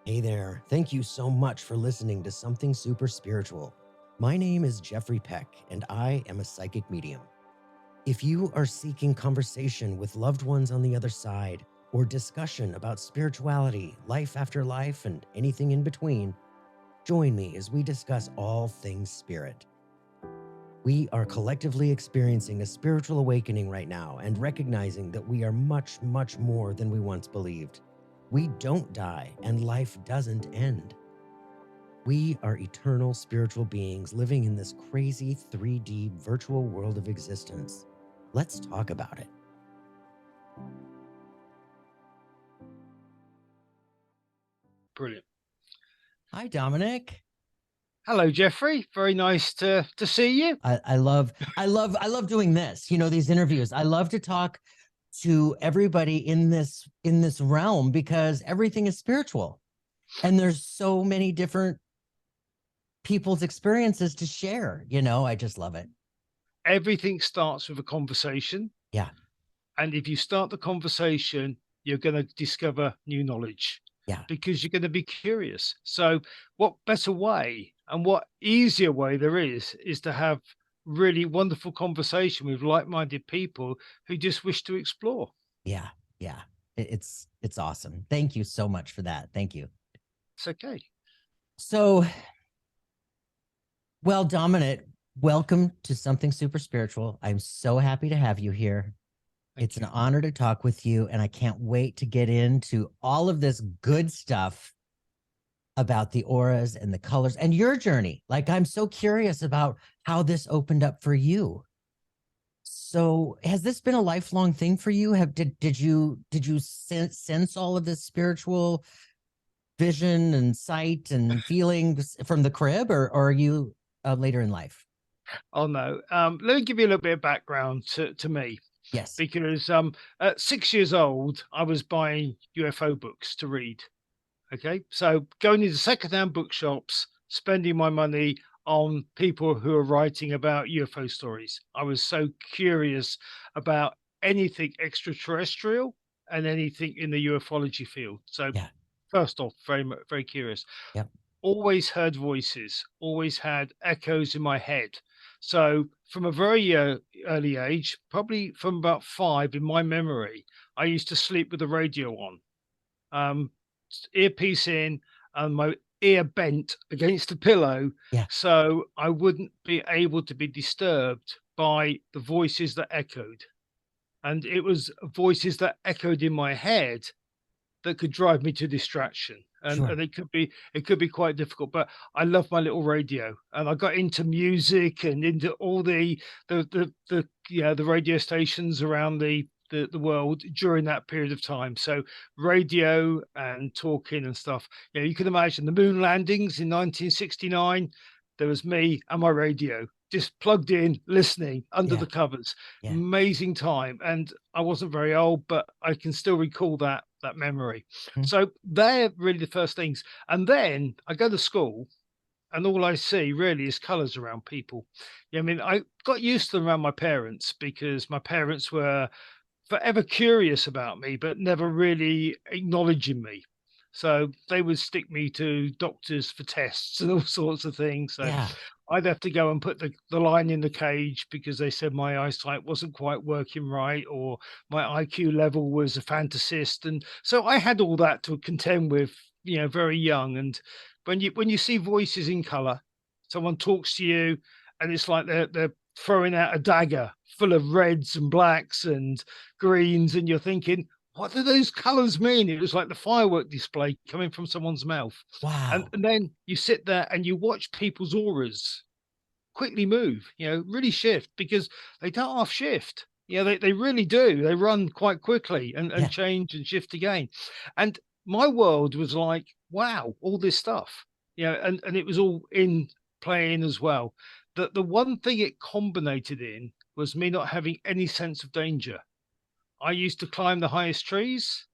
Hey there. Thank you so much for listening to Something Super Spiritual. My name is Jeffrey Peck, and I am a psychic medium. If you are seeking conversation with loved ones on the other side, or discussion about spirituality, life after life, and anything in between, join me as we discuss all things spirit. We are collectively experiencing a spiritual awakening right now and recognizing that we are much, much more than we once believed. We don't die, and life doesn't end. We are eternal spiritual beings living in this crazy 3D virtual world of existence. Let's talk about it. Brilliant. Hi, Dominic. Hello, Jeffrey. Very nice to see you. I love doing this. You know, these interviews. I love to talk to everybody in this realm because everything is spiritual, and there's so many different people's experiences to share. You know, I just love it. Everything starts with a conversation. Yeah. And if you start the conversation, you're going to discover new knowledge. Yeah. Because you're going to be curious. So what better way and what easier way there is to have really wonderful conversation with like-minded people who just wish to explore. Yeah. Yeah. It's awesome. Thank you so much for that. Thank you. It's okay. So, well, Dominic, welcome to Something Super Spiritual. I'm so happy to have you here. It's an honor to talk with you, and I can't wait to get into all of this good stuff about the auras and the colors and your journey. Like, I'm so curious about how this opened up for you. So, has this been a lifelong thing for you? Did you sense all of this spiritual vision and sight and feelings from the crib, or are you later in life? Oh, no. Let me give you a little bit of background to me. Yes. Because at 6 years old, I was buying UFO books to read. Okay. So going into secondhand bookshops, spending my money on people who are writing about UFO stories. I was so curious about anything extraterrestrial and anything in the ufology field. So Yeah. first off, very curious. Yep. Always heard voices, always had echoes in my head. So from a very early age, probably from about 5 in my memory, I used to sleep with the radio on, um, earpiece in, and my ear bent against the pillow, Yeah. so I wouldn't be able to be disturbed by the voices that echoed. And it was voices that echoed in my head that could drive me to distraction. And Sure. it could be quite difficult, but I love my little radio, and I got into music and into all the radio stations around the world during that period of time. So radio and talking and stuff. You know, you can imagine the moon landings in 1969. There was me and my radio just plugged in, listening under Yeah. the covers. Yeah. Amazing time. And I wasn't very old, but I can still recall that memory. Mhm. So they're really the first things. And then I go to school, and all I see really is colors around people. Yeah, I mean, I got used to them around my parents because my parents were forever curious about me, but never really acknowledging me. So they would stick me to doctors for tests and all sorts of things. So Yeah. I'd have to go and put the line in the cage because they said my eyesight wasn't quite working right, or my IQ level was a fantasist. And so I had all that to contend with, you know, very young. And when you see voices in color, someone talks to you, and it's like they're throwing out a dagger full of reds and blacks and greens, and you're thinking, what do those colors mean? It was like the firework display coming from someone's mouth. And, Wow. and then you sit there and you watch people's auras quickly move, you know, really shift, because they don't half shift. Yeah, they really do. They run quite quickly and Yeah. change and shift again. And my world was like, wow, all this stuff. You know, and it was all in playing as well. The one thing it combinated in was me not having any sense of danger. I used to climb the highest trees,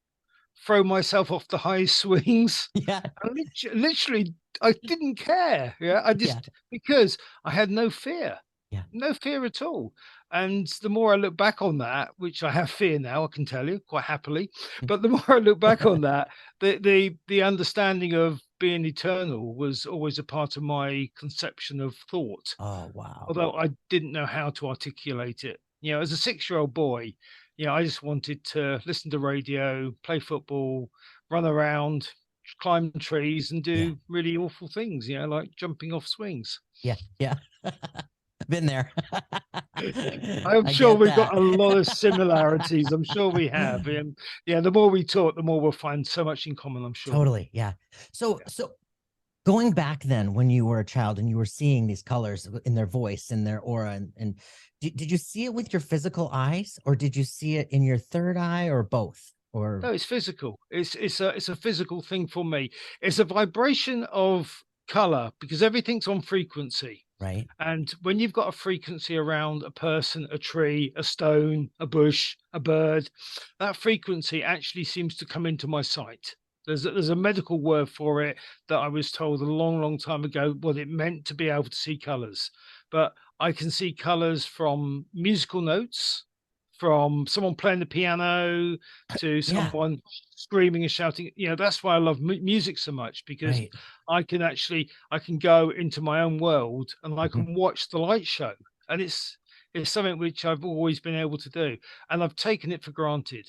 throw myself off the highest swings. Yeah. I literally, I didn't care. Yeah, I Yeah. just, because I had no fear, Yeah. no fear at all. And the more I look back on that, which I have fear now, I can tell you quite happily, but the more I look back on that, the understanding of being eternal was always a part of my conception of thought, Oh, wow. although I didn't know how to articulate it. You know, as a 6-year-old boy, you know, I just wanted to listen to radio, play football, run around, climb trees, and Yeah. do really awful things, you know, like jumping off swings. Yeah. Yeah. Been there. I'm I sure get we've that. got a lot of similarities. I'm sure we have. And yeah, the more we talk, the more we'll find so much in common, I'm sure. Totally. Yeah. So, Yeah. so going back then when you were a child and you were seeing these colors in their voice and their aura, and did you see it with your physical eyes, or did you see it in your third eye, or both? Or No, it's physical. It's a physical thing for me. It's a vibration of color because everything's on frequency. right? And when you've got a frequency around a person, a tree, a stone, a bush, a bird, that frequency actually seems to come into my sight. There's a medical word for it that I was told a long, long time ago what it meant to be able to see colors. But I can see colors from musical notes, from someone playing the piano to Yeah. someone screaming and shouting. You know, that's why I love music so much, because Right. I can go into my own world and I Mhm. can watch the light show. And it's something which I've always been able to do. And I've taken it for granted,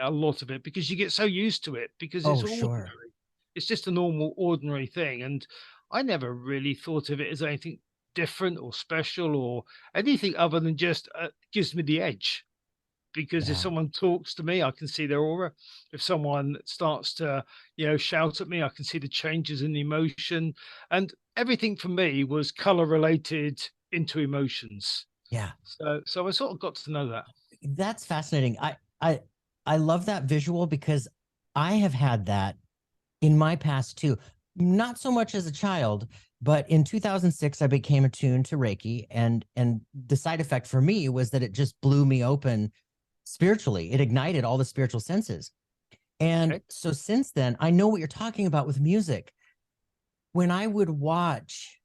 a lot of it, because you get so used to it because it's Oh, sure. ordinary. It's just a normal, ordinary thing. And I never really thought of it as anything different or special or anything other than just gives me the edge, because if Yeah. someone talks to me, I can see their aura. If someone starts to, you know, shout at me, I can see the changes in the emotion. And everything for me was color related into emotions. Yeah. So I sort of got to know that. That's fascinating. I love that visual because I have had that in my past too. Not so much as a child, but in 2006 I became attuned to Reiki, and the side effect for me was that it just blew me open spiritually. It ignited all the spiritual senses. And Okay. so since then, I know what you're talking about with music. When I would watch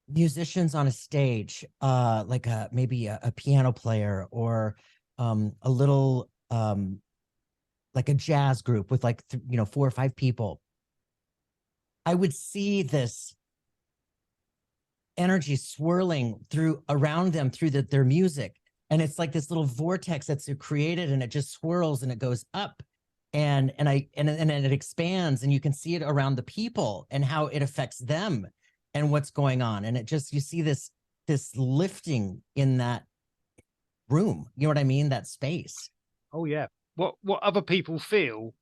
musicians on a stage, like maybe a piano player, or a little like a jazz group with like 4 or 5 people, I would see this energy swirling through around them through their music. And it's like this little vortex that's created, and it just swirls and it goes up, and it expands, and you can see it around the people and how it affects them and what's going on. And it just, you see this lifting in that room. You know what I mean? That space. Oh yeah. What other people feel,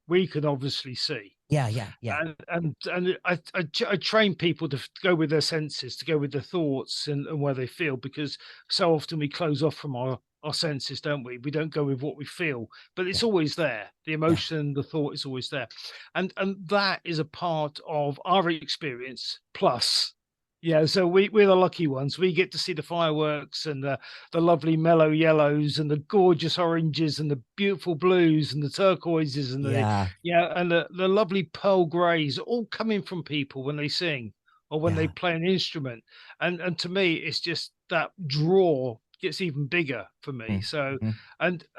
we can obviously see. Yeah, yeah, yeah, I train people to go with their senses, to go with their thoughts and where they feel, because so often we close off from our senses, don't we? We don't go with what we feel, but yeah, it's always there. The yeah, emotion, the thought is always there, and that is a part of our experience. Plus, yeah, so we're the lucky ones. We get to see the fireworks and the lovely mellow yellows and the gorgeous oranges and the beautiful blues and the turquoises and the yeah, yeah, and the lovely pearl greys, all coming from people when they sing or when they yeah. play an instrument. And to me, it's just that draw gets even bigger for me. So, Mm-hmm.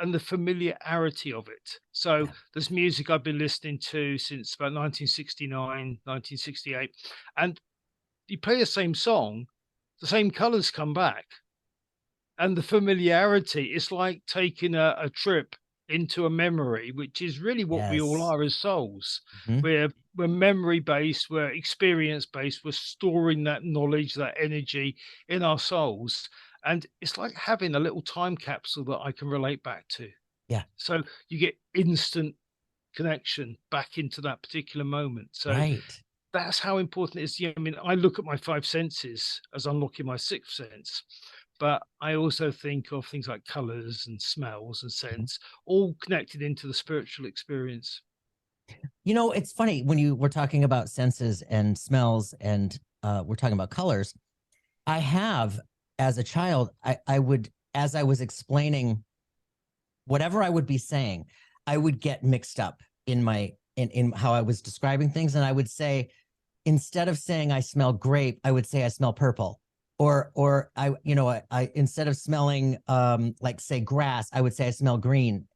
and the familiarity of it. So Yeah. there's music I've been listening to since about 1969, 1968, and you play the same song, the same colors come back, and the familiarity, it's like taking a trip into a memory, which is really what we all Yes. are as souls. Hmm. We're memory based, we're experience based, we're storing that knowledge, that energy in our souls. And it's like having a little time capsule that I can relate back to. Yeah. So you get instant connection back into that particular moment. So Right. that's how important it is. Yeah, I mean, I look at my 5 senses as unlocking my 6th sense, but I also think of things like colors and smells and Mhm. scents, all connected into the spiritual experience. It's funny when you were talking about senses and smells, and we're talking about colors. I have, as a child, I would, as I was explaining whatever I would be saying, I would get mixed up in how I was describing things. And I would say, instead of saying I smell grape, I would say I smell purple. Or I, you know, I instead of smelling like say grass, I would say I smell green.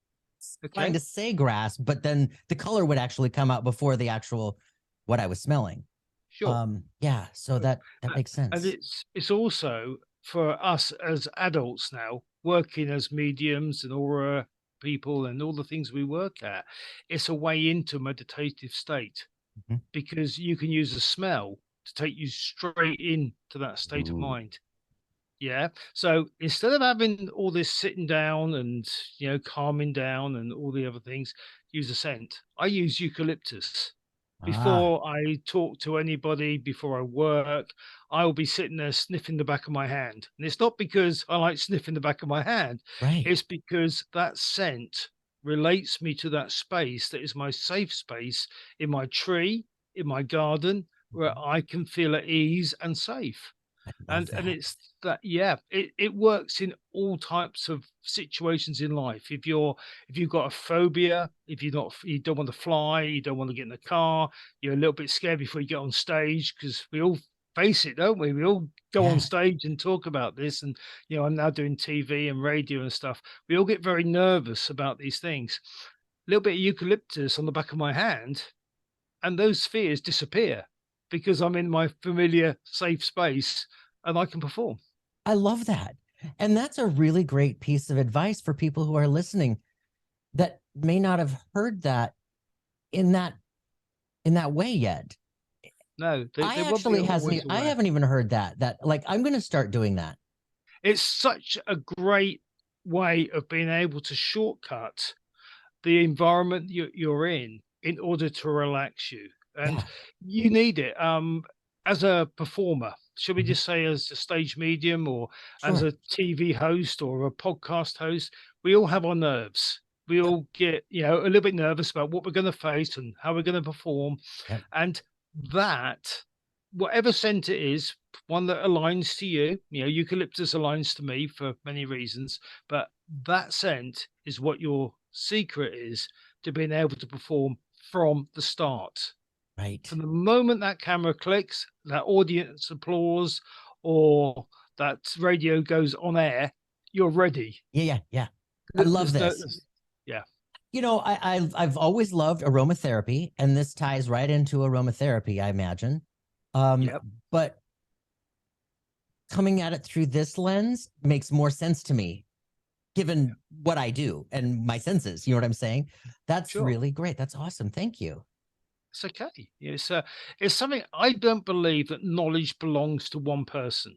Trying Okay, to say grass, but then the color would actually come out before the actual what I was smelling. sure. Yeah, so that Uh, makes and sense. it's also for us as adults now, working as mediums and aura people and all the things we work at, it's a way into meditative state Mhm. because you can use a smell to take you straight into that state of Ooh, mind. Yeah. So instead of having all this sitting down and, calming down and all the other things, use a scent. I use eucalyptus. ah, Before I talk to anybody, before I work, I'll be sitting there sniffing the back of my hand. And it's not because I like sniffing the back of my hand, right. it's because that scent relates me to that space that is my safe space in my tree, in my garden, where Mhm. I can feel at ease and safe. I love And that. it's that, yeah, it works in all types of situations in life. If you've got a phobia, if you don't want to fly, you don't want to get in the car, you're a little bit scared before you get on stage, because we all face it, don't we? We all go on Yeah, stage and talk about this. And I'm now doing TV and radio and stuff. We all get very nervous about these things. A little bit of eucalyptus on the back of my hand, and those fears disappear because I'm in my familiar safe space and I can perform. I love that. And that's a really great piece of advice for people who are listening that may not have heard that in that in that way yet. No, they I won't be actually hasn't always I aware. haven't even heard that like I'm going to start doing that. It's such a great way of being able to shortcut the environment you're in order to relax you. And Yeah. you need it. As a performer, should we Mhm. just say as a stage medium or as Sure. a TV host or a podcast host, we all have our nerves. We Yep. all get, a little bit nervous about what we're going to face and how we're going to perform. Yep. And that, whatever scent it is, one that aligns to you, eucalyptus aligns to me for many reasons, but that scent is what your secret is to being able to perform from the start. Right. From the moment that camera clicks, that audience applause, or that radio goes on air, you're ready. Yeah, yeah, yeah. I love There's no, this. there's- yeah, You know, I've always loved aromatherapy, and this ties right into aromatherapy, I imagine. Um, yep, but coming at it through this lens makes more sense to me, yeah, given what I do and my senses. You know what I'm saying? That's sure. really great. That's awesome. Thank you. It's okay. It's something. I don't believe that knowledge belongs to one person.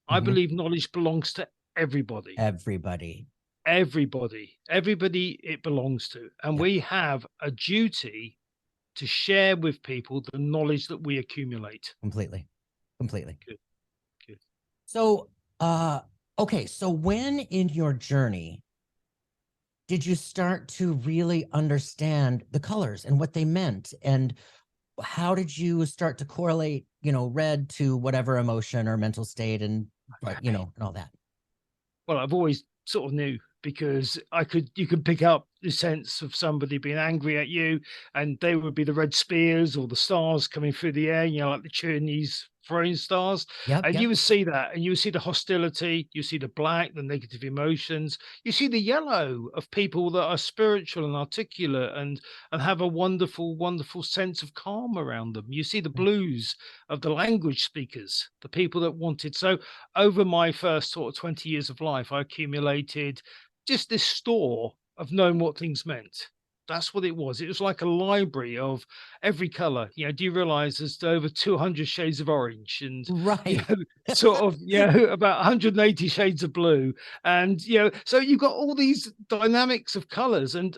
I Mhm. believe knowledge belongs to everybody. Everybody. Everybody it belongs to. And Yep. we have a duty to share with people the knowledge that we accumulate. Completely. Completely. Good, good. So, okay. So, when in your journey did you start to really understand the colors and what they meant? And how did you start to correlate, red to whatever emotion or mental state and, and all that? Well, I've always sort of knew because you could pick up the sense of somebody being angry at you, and they would be the red spears or the stars coming through the air, like the Chinese throwing stars. Yep. And you Yep. would see that, and you would see the hostility, you see the black, the negative emotions, you see the yellow of people that are spiritual and articulate and have a wonderful, wonderful sense of calm around them. You see the blues of the language speakers, the people that wanted. So over my first sort of 20 years of life, I accumulated just this store of knowing what things meant. That's what it was. It was like a library of every color. Do you realize there's over 200 shades of orange and, Right. sort of, about 180 shades of blue. And, so you've got all these dynamics of colors and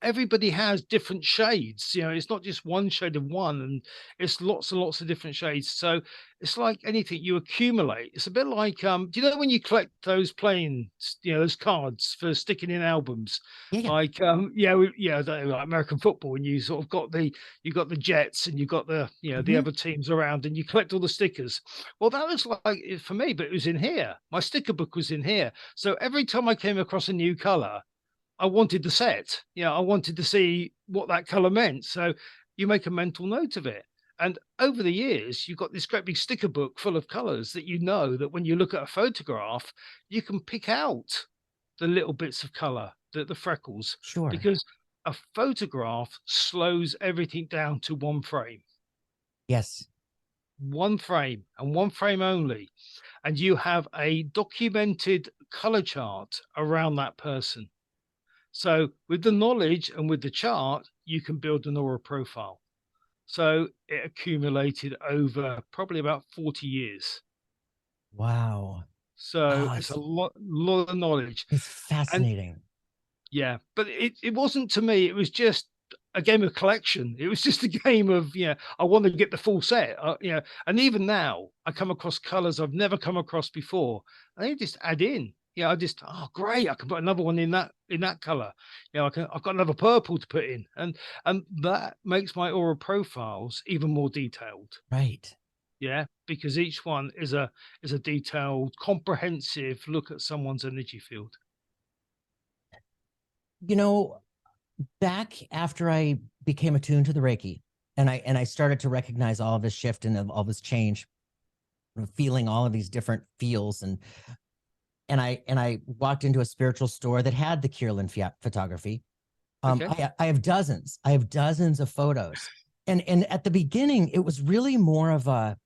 everybody has different shades. It's not just one shade of one, and it's lots and lots of different shades. So it's like anything you accumulate. It's a bit like, do you know when you collect those those cards for sticking in albums? Yeah. Yeah. Like, like American football, and you sort of you got the Jets and you got the Hmm. other teams around, and you collect all the stickers. Well, that was like it for me, but it was in here. My sticker book was in here. So every time I came across a new color, I wanted the set. I wanted to see what that color meant. So you make a mental note of it. And over the years, you've got this great big sticker book full of colors that, that when you look at a photograph, you can pick out the little bits of color, the freckles, Sure. because a photograph slows everything down to one frame, Yes. and one frame only. And you have a documented color chart around that person. So with the knowledge and with the chart, you can build an aura profile. So it accumulated over probably about 40 years. Wow. So Oh, it's a lot of knowledge. it's And fascinating. yeah, but it wasn't to me, it was just a game of collection. It was just a game of, I want to get the full set. And even now I come across colors I've never come across before. And they just add in. I just, oh great, I can put another one in that color. I've got another purple to put in. And that makes my aura profiles even more detailed. Right. Yeah, because each one is a detailed, comprehensive look at someone's energy field. You know, back after I became attuned to the Reiki and I started to recognize all of this shift and all this change, feeling all of these different feels and I walked into a spiritual store that had the Kierland photography. Okay. I have dozens. I have dozens of photos. And at the beginning, it was really more of a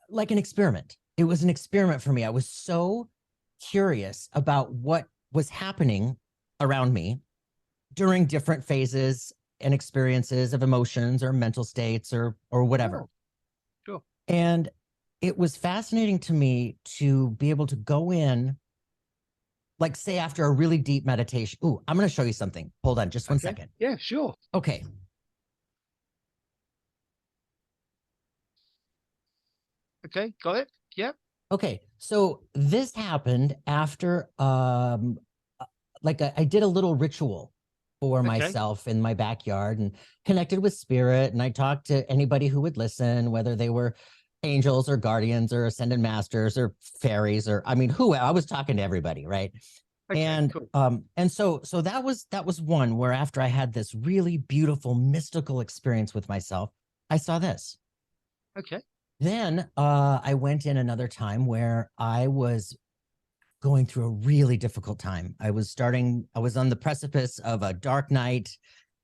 like an experiment. It was an experiment for me. I was so curious about what was happening around me during different phases and experiences of emotions or mental states or whatever. Oh, sure. And it was fascinating to me to be able to go in, like say after a really deep meditation. Ooh, I'm going to show you something. Hold on just one Okay. second. Yeah, sure. Okay. Okay, got it. Yeah. Okay. So this happened after like I did a little ritual for Okay. myself in my backyard and connected with spirit. And I talked to anybody who would listen, whether they were angels or guardians or ascended masters or fairies or I mean, who I was talking to everybody, right? Okay, cool. And so that was one where after I had this really beautiful mystical experience with myself, I saw this. Okay. Then I went in another time where I was going through a really difficult time. I was on the precipice of a dark night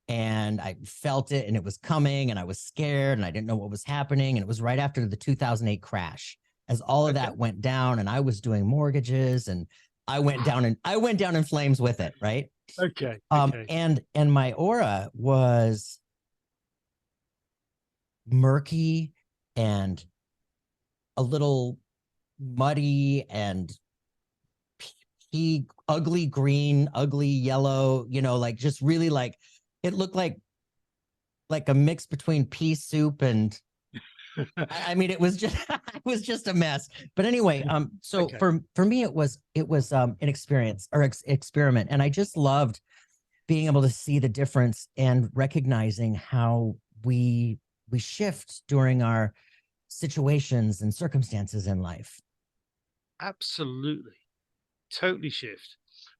and I felt it and it was coming and I was scared and I didn't know what was happening. And it was right after the 2008 crash as all of Okay. that went down and I was doing mortgages and I went down in flames with it. Right. Okay. Okay. And my aura was murky and a little muddy and ugly green, ugly yellow, like just really like it looked like a mix between pea soup and I mean it was just it was just a mess. But anyway, so Okay. for me it was an experience or experiment and I just loved being able to see the difference and recognizing how we shift during our situations and circumstances in life. Absolutely. Totally shift.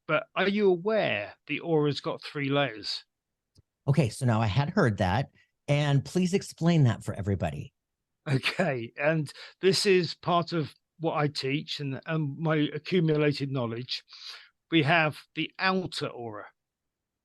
But are you aware the aura's got 3 layers? Okay, so now I had heard that, and please explain that for everybody. Okay. And this is part of what I teach and my accumulated knowledge. We have the outer aura.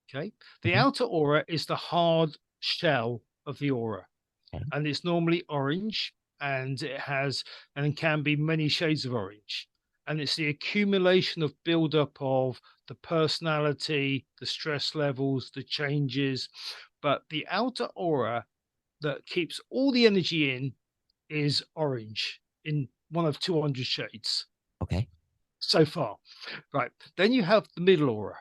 Okay. The Mhm. outer aura is the hard shell of the aura. Okay. And it's normally orange and it can be many shades of orange. And it's the accumulation of buildup of the personality, the stress levels, the changes. But the outer aura that keeps all the energy in is orange in one of 200 shades Okay. so far. Right. Then you have the middle aura.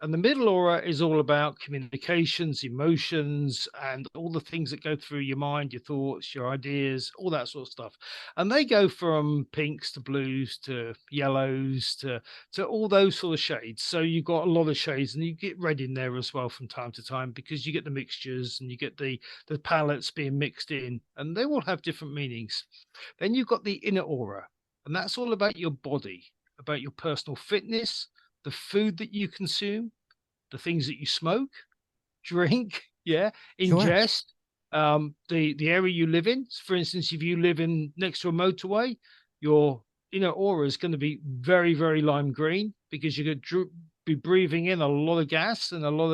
And the middle aura is all about communications, emotions, and all the things that go through your mind, your thoughts, your ideas, all that sort of stuff. And they go from pinks to blues to yellows to all those sort of shades. So you've got a lot of shades, and you get red in there as well from time to time because you get the mixtures and you get the palettes being mixed in, and they all have different meanings. Then you've got the inner aura, and that's all about your body, about your personal fitness, the food that you consume, the things that you smoke, drink, yeah, Sure. ingest. The area you live in. For instance, if you live in next to a motorway, your inner aura is going to be very, very lime green because you're going to be breathing in a lot of gas and a lot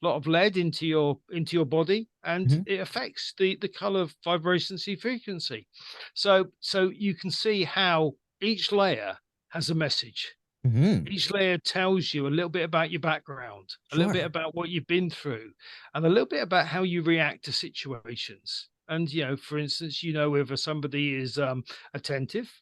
of lead into your body, and Mhm. it affects the color vibrancy frequency. So you can see how each layer has a message. Mhm. Each layer tells you a little bit about your background, a little bit Sure. about what you've been through, and a little bit about how you react to situations. And, for instance, whether somebody is attentive,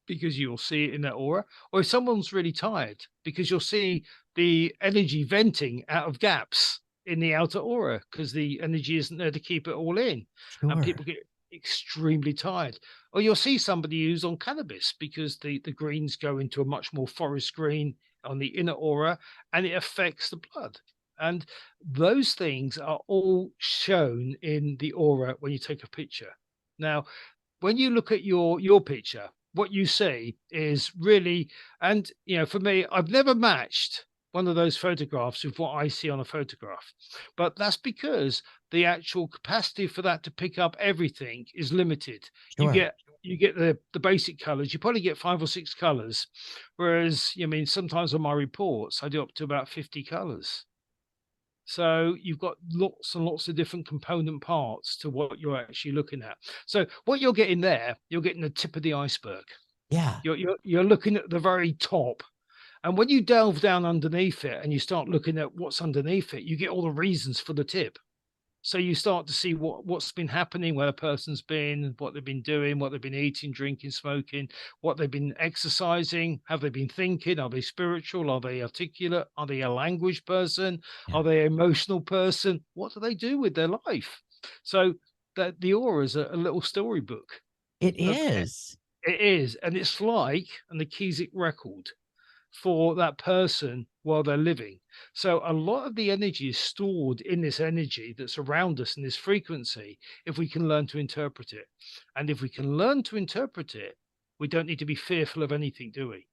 because you'll see it in their aura, or if someone's really tired, because you'll see the energy venting out of gaps in the outer aura because the energy isn't there to keep it all in. And Sure. people get extremely tired. Or you'll see somebody who's on cannabis because the greens go into a much more forest green on the inner aura, and it affects the blood. And those things are all shown in the aura when you take a picture. Now, when you look at your picture, what you see is really, and for me, I've never matched one of those photographs with what I see on a photograph. But that's because the actual capacity for that to pick up everything is limited. You Sure. get you get the basic colors. You probably get 5 or 6 colors, whereas sometimes on my reports I do up to about 50 colors. So you've got lots and lots of different component parts to what you're actually looking at. So what you're getting there, you're getting the tip of the iceberg. Yeah. You're looking at the very top. And when you delve down underneath it and you start looking at what's underneath it, you get all the reasons for the tip. So you start to see what's been happening, where a person's been, what they've been doing, what they've been eating, drinking, smoking, what they've been exercising, have they been thinking, are they spiritual, are they articulate, are they a language person, Yeah. are they an emotional person, what do they do with their life? So that the aura is a little storybook It of is. it is, and it's like an Akashic record for that person while they're living. So a lot of the energy is stored in this energy that's around us in this frequency if we can learn to interpret it. And if we can learn to interpret it, we don't need to be fearful of anything, do we?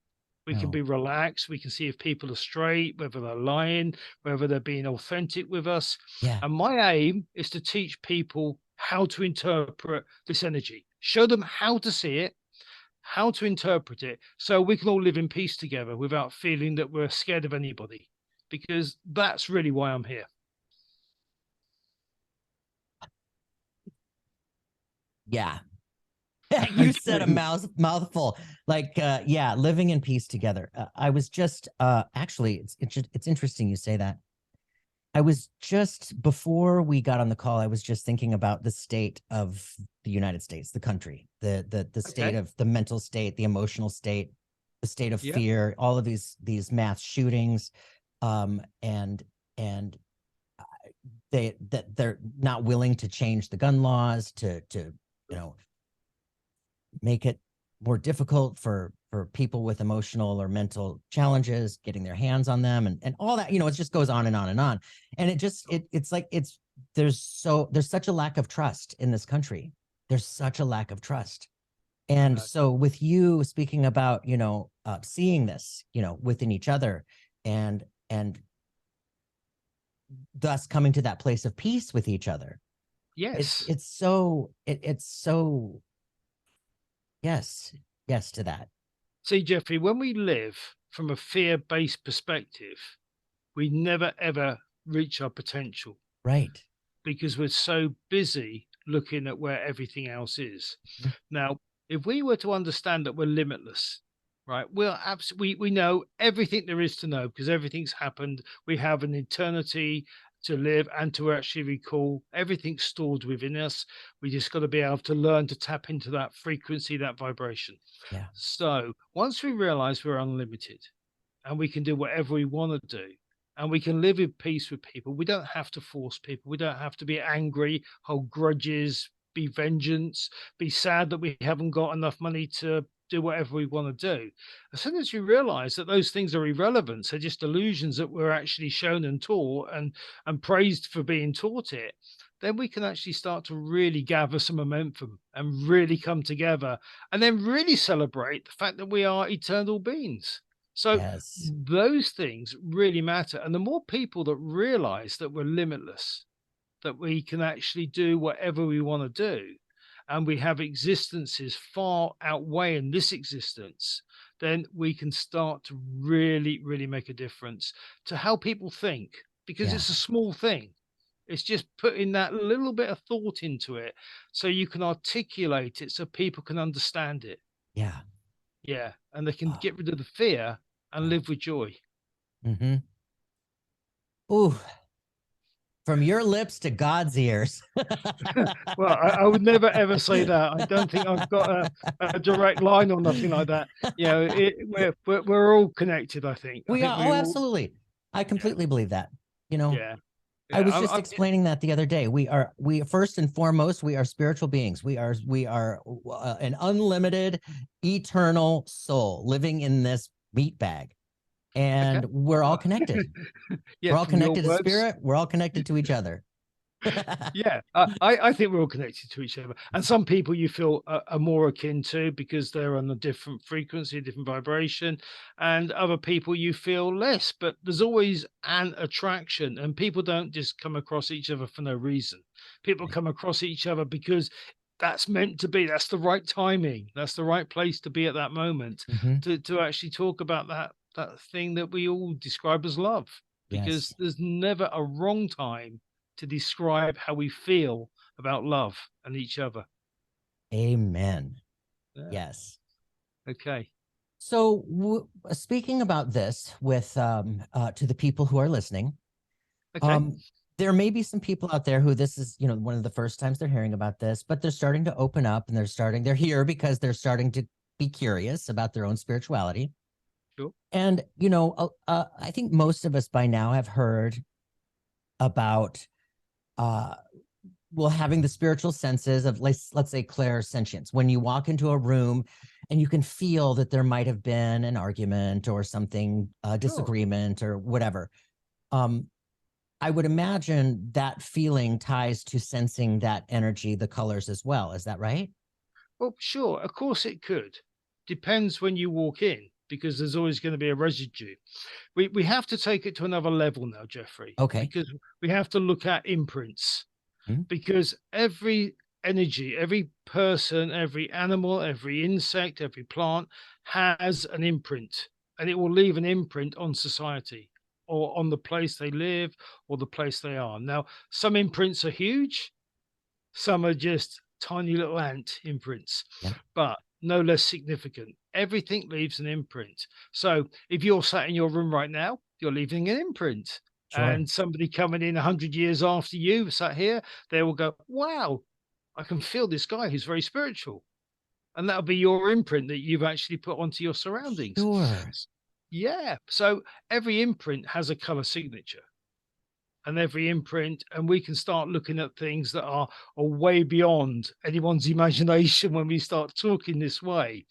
We can No. be relaxed. We can see if people are straight, whether they're lying, whether they're being authentic with us. Yeah. And my aim is to teach people how to interpret this energy, show them how to see it, how to interpret it, so we can all live in peace together without feeling that we're scared of anybody, because that's really why I'm here. Yeah. You said a Okay. mouthful. Like, yeah, living in peace together. I was just, actually, it's interesting you say that. I was just before we got on the call, I was just thinking about the state of the United States, the country, the state Okay. of the mental state, the emotional state, the state of Yeah. fear, all of these mass shootings, and and they're not willing to change the gun laws to you know make it more difficult for people with emotional or mental challenges getting their hands on them, and all that, it just goes on and on and on. And it's like there's such a lack of trust in this country. There's such a lack of trust. And Uh, so with you speaking about seeing this within each other, and thus coming to that place of peace with each other, it's yes. it's so it's so yes, yes to that. See, Jeffrey, when we live from a fear-based perspective, we never ever reach our potential Right. because we're so busy looking at where everything else is. Mhm. Now, if we were to understand that we're limitless, right? We know everything there is to know because everything's happened. We have an eternity to live and to actually recall. Everything's stored within us. We just got to be able to learn to tap into that frequency, that vibration. Yeah. So once we realize we're unlimited and we can do whatever we want to do, and we can live in peace with people. We don't have to force people. We don't have to be angry, hold grudges, be vengeance, be sad that we haven't got enough money to do whatever we want to do. As soon as you realize that those things are irrelevant, they're just illusions that we're actually shown and taught and praised for being taught it, then we can actually start to really gather some momentum and really come together and then really celebrate the fact that we are eternal beings. So Yes. those things really matter. And the more people that realize that we're limitless, that we can actually do whatever we want to do, and we have existences far outweighing this existence, then we can start to really, really make a difference to how people think, because Yeah. it's a small thing. It's just putting that little bit of thought into it so you can articulate it so people can understand it. Yeah. Yeah. And they can Oh, get rid of the fear and yeah. live with joy. Mm-hmm. Ooh, from your lips to God's ears. Well, I would never ever say that. I don't think I've got a direct line or nothing like that. You know, we're all connected, I think. I We think are. we Oh, all, absolutely. I yeah, completely believe that. You know, yeah, I yeah. was just I'm explaining that the other day. We first and foremost, we are spiritual beings. We are an unlimited, eternal soul living in this meat bag, okay. and we're all Well, connected. yeah, We're all from your connected to words. spirit. We're all connected to each other. Yeah, I think we're all connected to each other, and some people you feel are more akin to because they're on a different frequency, a different vibration, and other people you feel less. But there's always an attraction, and people don't just come across each other for no reason. People Right. come across each other because that's meant to be. That's the right timing. That's the right place to be at that moment Mhm. to actually talk about that thing that we all describe as love. Because Yes. there's never a wrong time to describe how we feel about love and each other. Amen. Yeah. Yes. Okay. So, speaking about this with to the people who are listening, Okay. um, there may be some people out there who this is, one of the first times they're hearing about this, but they're starting to open up and they're here because they're starting to be curious about their own spirituality. Sure. And, I think most of us by now have heard about uh, well, having the spiritual senses of, let's say, clairsentience. When you walk into a room and you can feel that there might have been an argument or something, Sure. disagreement or whatever. Um, I would imagine that feeling ties to sensing that energy, the colors as well. Is that right? Well, sure. Of course it could. Depends when you walk in, because there's always going to be a residue. We have to take it to another level now, Jeffrey, Okay. because we have to look at imprints. Mhm. Because every energy, every person, every animal, every insect, every plant has an imprint, and it will leave an imprint on society or on the place they live or the place they are. Now, some imprints are huge, some are just tiny little ant imprints, Yeah. but no less significant. Everything leaves an imprint. So if you're sat in your room right now, you're leaving an imprint. Sure. And somebody coming in 100 years after you sat here, they will go, wow, I can feel this guy who's very spiritual. And that'll be your imprint that you've actually put onto your surroundings. Sure. Yeah. So every imprint has a color signature and every imprint, and we can start looking at things that are way beyond anyone's imagination when we start talking this way,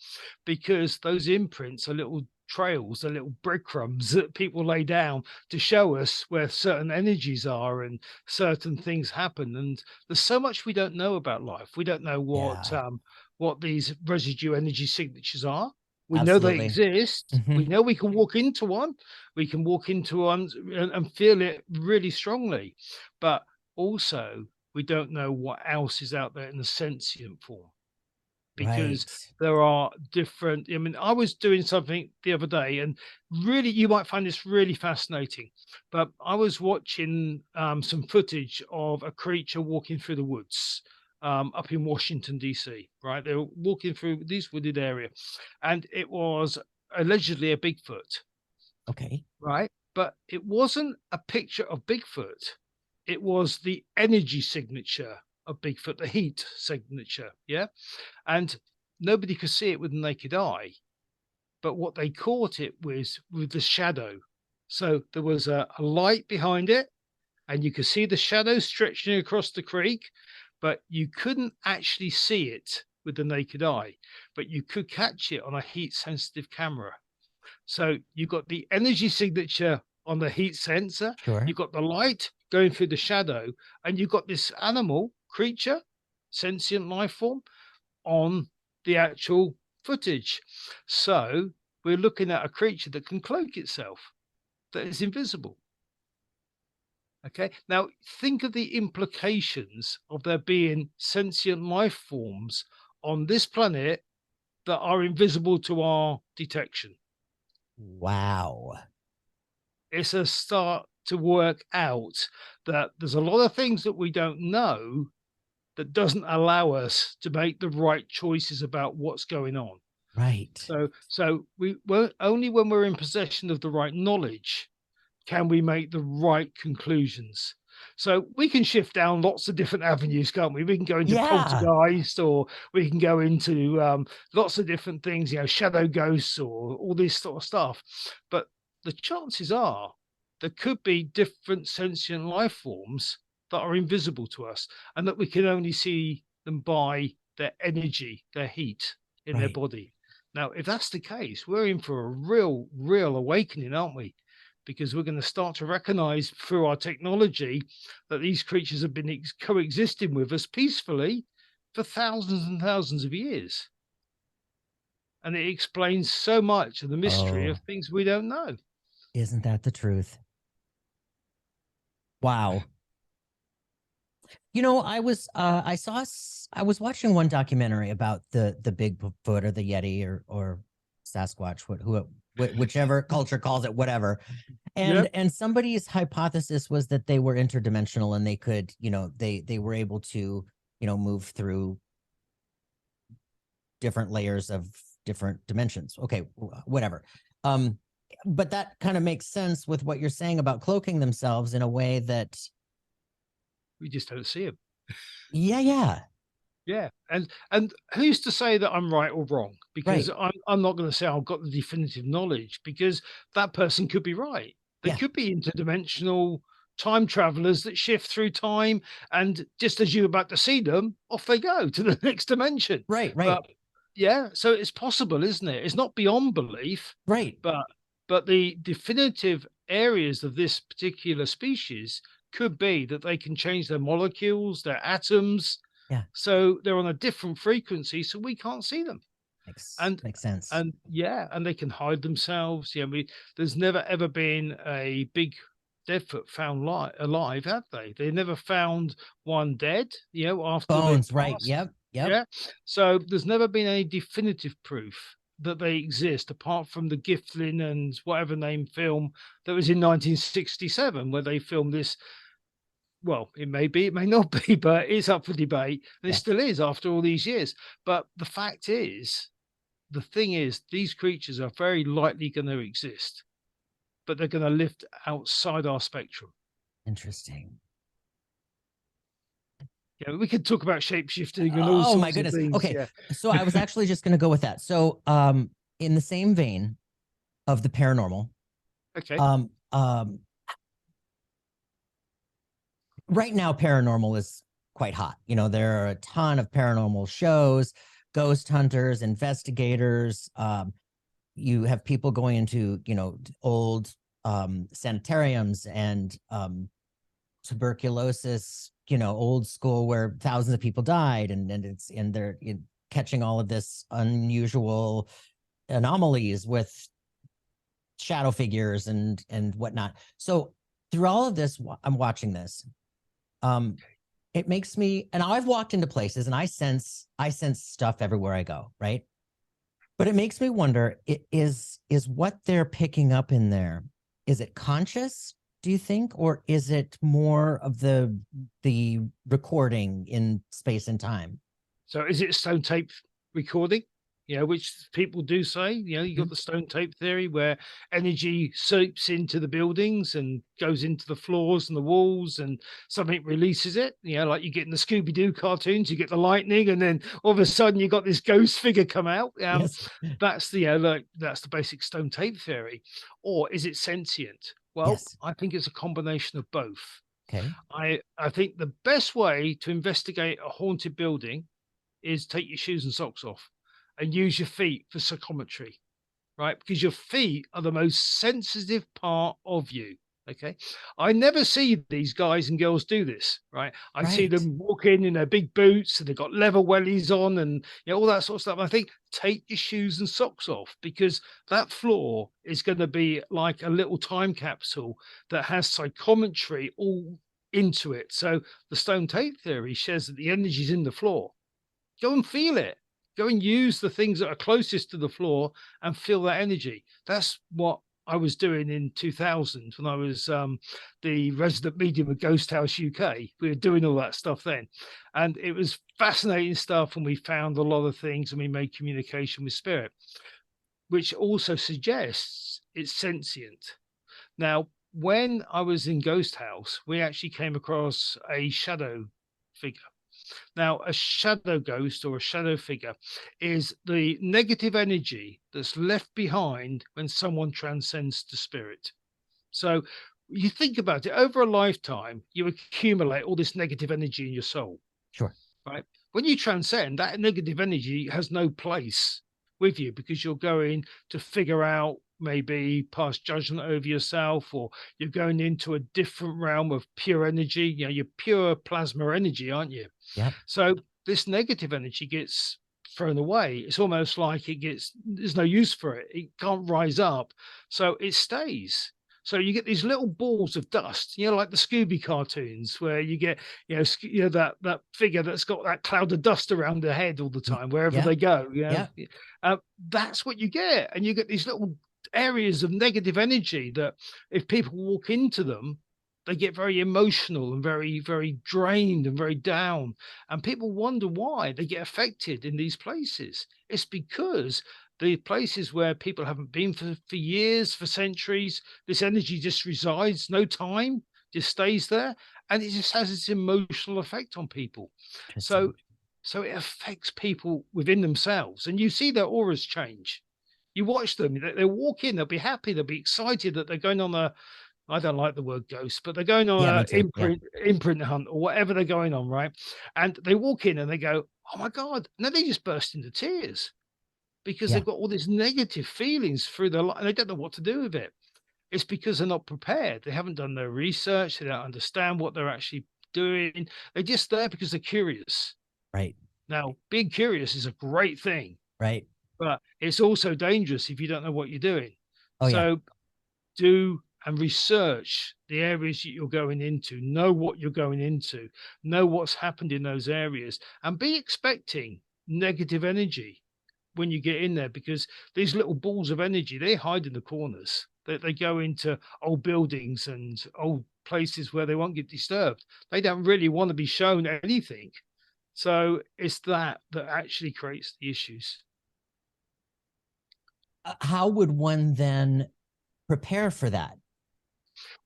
because those imprints are little trails, are little breadcrumbs that people lay down to show us where certain energies are and certain things happen. And there's so much we don't know about life. We don't know Yeah. what these residue energy signatures are. We know they Absolutely. exist. We Hmm. know we can walk into one. We can walk into one and feel it really strongly. But also, we don't know what else is out there in the sentient form, because Right. there are different. I mean, I was doing something the other day, and really, you might find this really fascinating. But I was watching some footage of a creature walking through the woods up in Washington, D.C., right? They were walking through this wooded area, and it was allegedly a Bigfoot, Okay. right? But it wasn't a picture of Bigfoot. It was the energy signature of Bigfoot, the heat signature. Yeah. And nobody could see it with the naked eye. But what they caught it with the shadow. So there was a light behind it, and you could see the shadow stretching across the creek, but you couldn't actually see it with the naked eye, but you could catch it on a heat sensitive camera. So you've got the energy signature on the heat sensor, Sure. you've got the light going through the shadow, and you've got this animal creature, sentient life form on the actual footage. So we're looking at a creature that can cloak itself, that is invisible. Okay. Now, think of the implications of there being sentient life forms on this planet that are invisible to our detection. Wow. It's a start to work out that there's a lot of things that we don't know that doesn't allow us to make the right choices about what's going on. Right. So we won't, only when we're in possession of the right knowledge can we make the right conclusions? So we can shift down lots of different avenues, can't we? We can go into Yeah. poltergeist, or we can go into lots of different things, shadow ghosts, or all this sort of stuff. But the chances are there could be different sentient life forms that are invisible to us, and that we can only see them by their energy, their heat in their Right. body. Now, if that's the case, we're in for a real awakening, aren't we? Because we're going to start to recognize through our technology that these creatures have been coexisting with us peacefully for thousands and thousands of years. And it explains so much of the mystery of Oh, things we don't know. isn't that the truth? Wow. I was watching one documentary about the Bigfoot or the Yeti or Sasquatch, whichever culture calls it, whatever. Yep. And somebody's hypothesis was that they were interdimensional and they could, they were able to, move through different layers of different dimensions. Okay, whatever. But that kind of makes sense with what you're saying about cloaking themselves in a way that, We just don't see them. yeah, yeah, Yeah, and who's to say that I'm right or wrong? Because right, I'm not going to say I've got the definitive knowledge, because that person could be right. They yeah, could be interdimensional time travelers that shift through time, and just as you're about to see them, off they go to the next dimension. right, right, But yeah, so it's possible, isn't it? It's not beyond belief, right. but the definitive areas of this particular species could be that they can change their molecules, their atoms, Yeah, so they're on a different frequency, so we can't see them. And makes sense. and yeah, and they can hide themselves. Yeah, there's never ever been a big Deadfoot found alive, have they? They never found one dead, after they've Bones, right? passed. Yep, yep. Yeah. So there's never been any definitive proof that they exist, apart from the Giftlin and whatever name film that was in 1967, where they filmed this. Well, it may be, it may not be, but it's up for debate, and it Yeah, still is after all these years. But the fact is, the thing is, these creatures are very likely going to exist, but they're going to live outside our spectrum. interesting. Yeah, we could talk about shapeshifting and all Oh my sorts of goodness. things. Okay, Yeah. so I was actually just going to go with that. So, in the same vein of the paranormal, Okay. um, um, right now paranormal is quite hot. There are a ton of paranormal shows, ghost hunters, investigators. You have people going into old sanitariums and tuberculosis, old school where thousands of people died, and they're catching all of this unusual anomalies with shadow figures and whatnot. So through all of this, I'm watching this. Um, it makes me, and I've walked into places and I sense stuff everywhere I go, right? But it makes me wonder, is what they're picking up in there, is it conscious, do you think, or is it more of the recording in space and time? So is it stone tape recording? Which people do say, you got Mhm. the stone tape theory where energy seeps into the buildings and goes into the floors and the walls, and something releases it. Like you get in the Scooby Doo cartoons, you get the lightning, and then all of a sudden you got this ghost figure come out. Yes. That's the that's the basic stone tape theory. Or is it sentient? Well, Yes. I think it's a combination of both. Okay. I think the best way to investigate a haunted building is take your shoes and socks off and use your feet for psychometry, right? Because your feet are the most sensitive part of you. Okay. I never see these guys and girls do this, right? I see Right. them walk in their big boots and they've got leather wellies on and all that sort of stuff. I think take your shoes and socks off, because that floor is going to be like a little time capsule that has psychometry all into it. So the stone tape theory says that the energy is in the floor. Go and feel it. Go and use the things that are closest to the floor and feel that energy. That's what I was doing in 2000 when I was the resident medium of Ghost House UK. We were doing all that stuff then. And it was fascinating stuff. And we found a lot of things and we made communication with spirit, which also suggests it's sentient. Now, when I was in Ghost House, we actually came across a shadow figure. Now, a shadow ghost or a shadow figure is the negative energy that's left behind when someone transcends to spirit. So you think about it, over a lifetime, you accumulate all this negative energy in your soul, Sure. right? When you transcend, that negative energy has no place with you, because you're going to figure out, maybe pass judgment over yourself, or you're going into a different realm of pure energy. You're pure plasma energy, aren't you? Yep. So this negative energy gets thrown away. It's almost like there's no use for it. It can't rise up. So it stays. So you get these little balls of dust, like the Scooby cartoons, where you get, that figure that's got that cloud of dust around their head all the time, wherever Yeah. they go. Yeah. That's what you get, and you get these little areas of negative energy that, if people walk into them, they get very emotional and very, very drained and very down. And people wonder why they get affected in these places. It's because the places where people haven't been for years, for centuries, this energy just resides, no time, just stays there. And it just has its emotional effect on people. Interesting. So so it affects people within themselves. And you see their auras change. You watch them, they walk in, they'll be happy, they'll be excited that they're going on a, I don't like the word ghost, but they're going on Yeah, me a too. Yeah. imprint hunt or whatever they're going on, right? And they walk in and they go, "Oh my God." And then they just burst into tears because Yeah. they've got all these negative feelings through their life and they don't know what to do with it. It's because they're not prepared. They haven't done their research. They don't understand what they're actually doing. They're just there because they're curious. Right. Now, being curious is a great thing, Right. but it's also dangerous if you don't know what you're doing. Oh, yeah. So do and research the areas that you're going into, know what you're going into, know what's happened in those areas, and be expecting negative energy when you get in there, because these little balls of energy, they hide in the corners. They go into old buildings and old places where they won't get disturbed. They don't really want to be shown anything. So it's that actually creates the issues. How would one then prepare for that?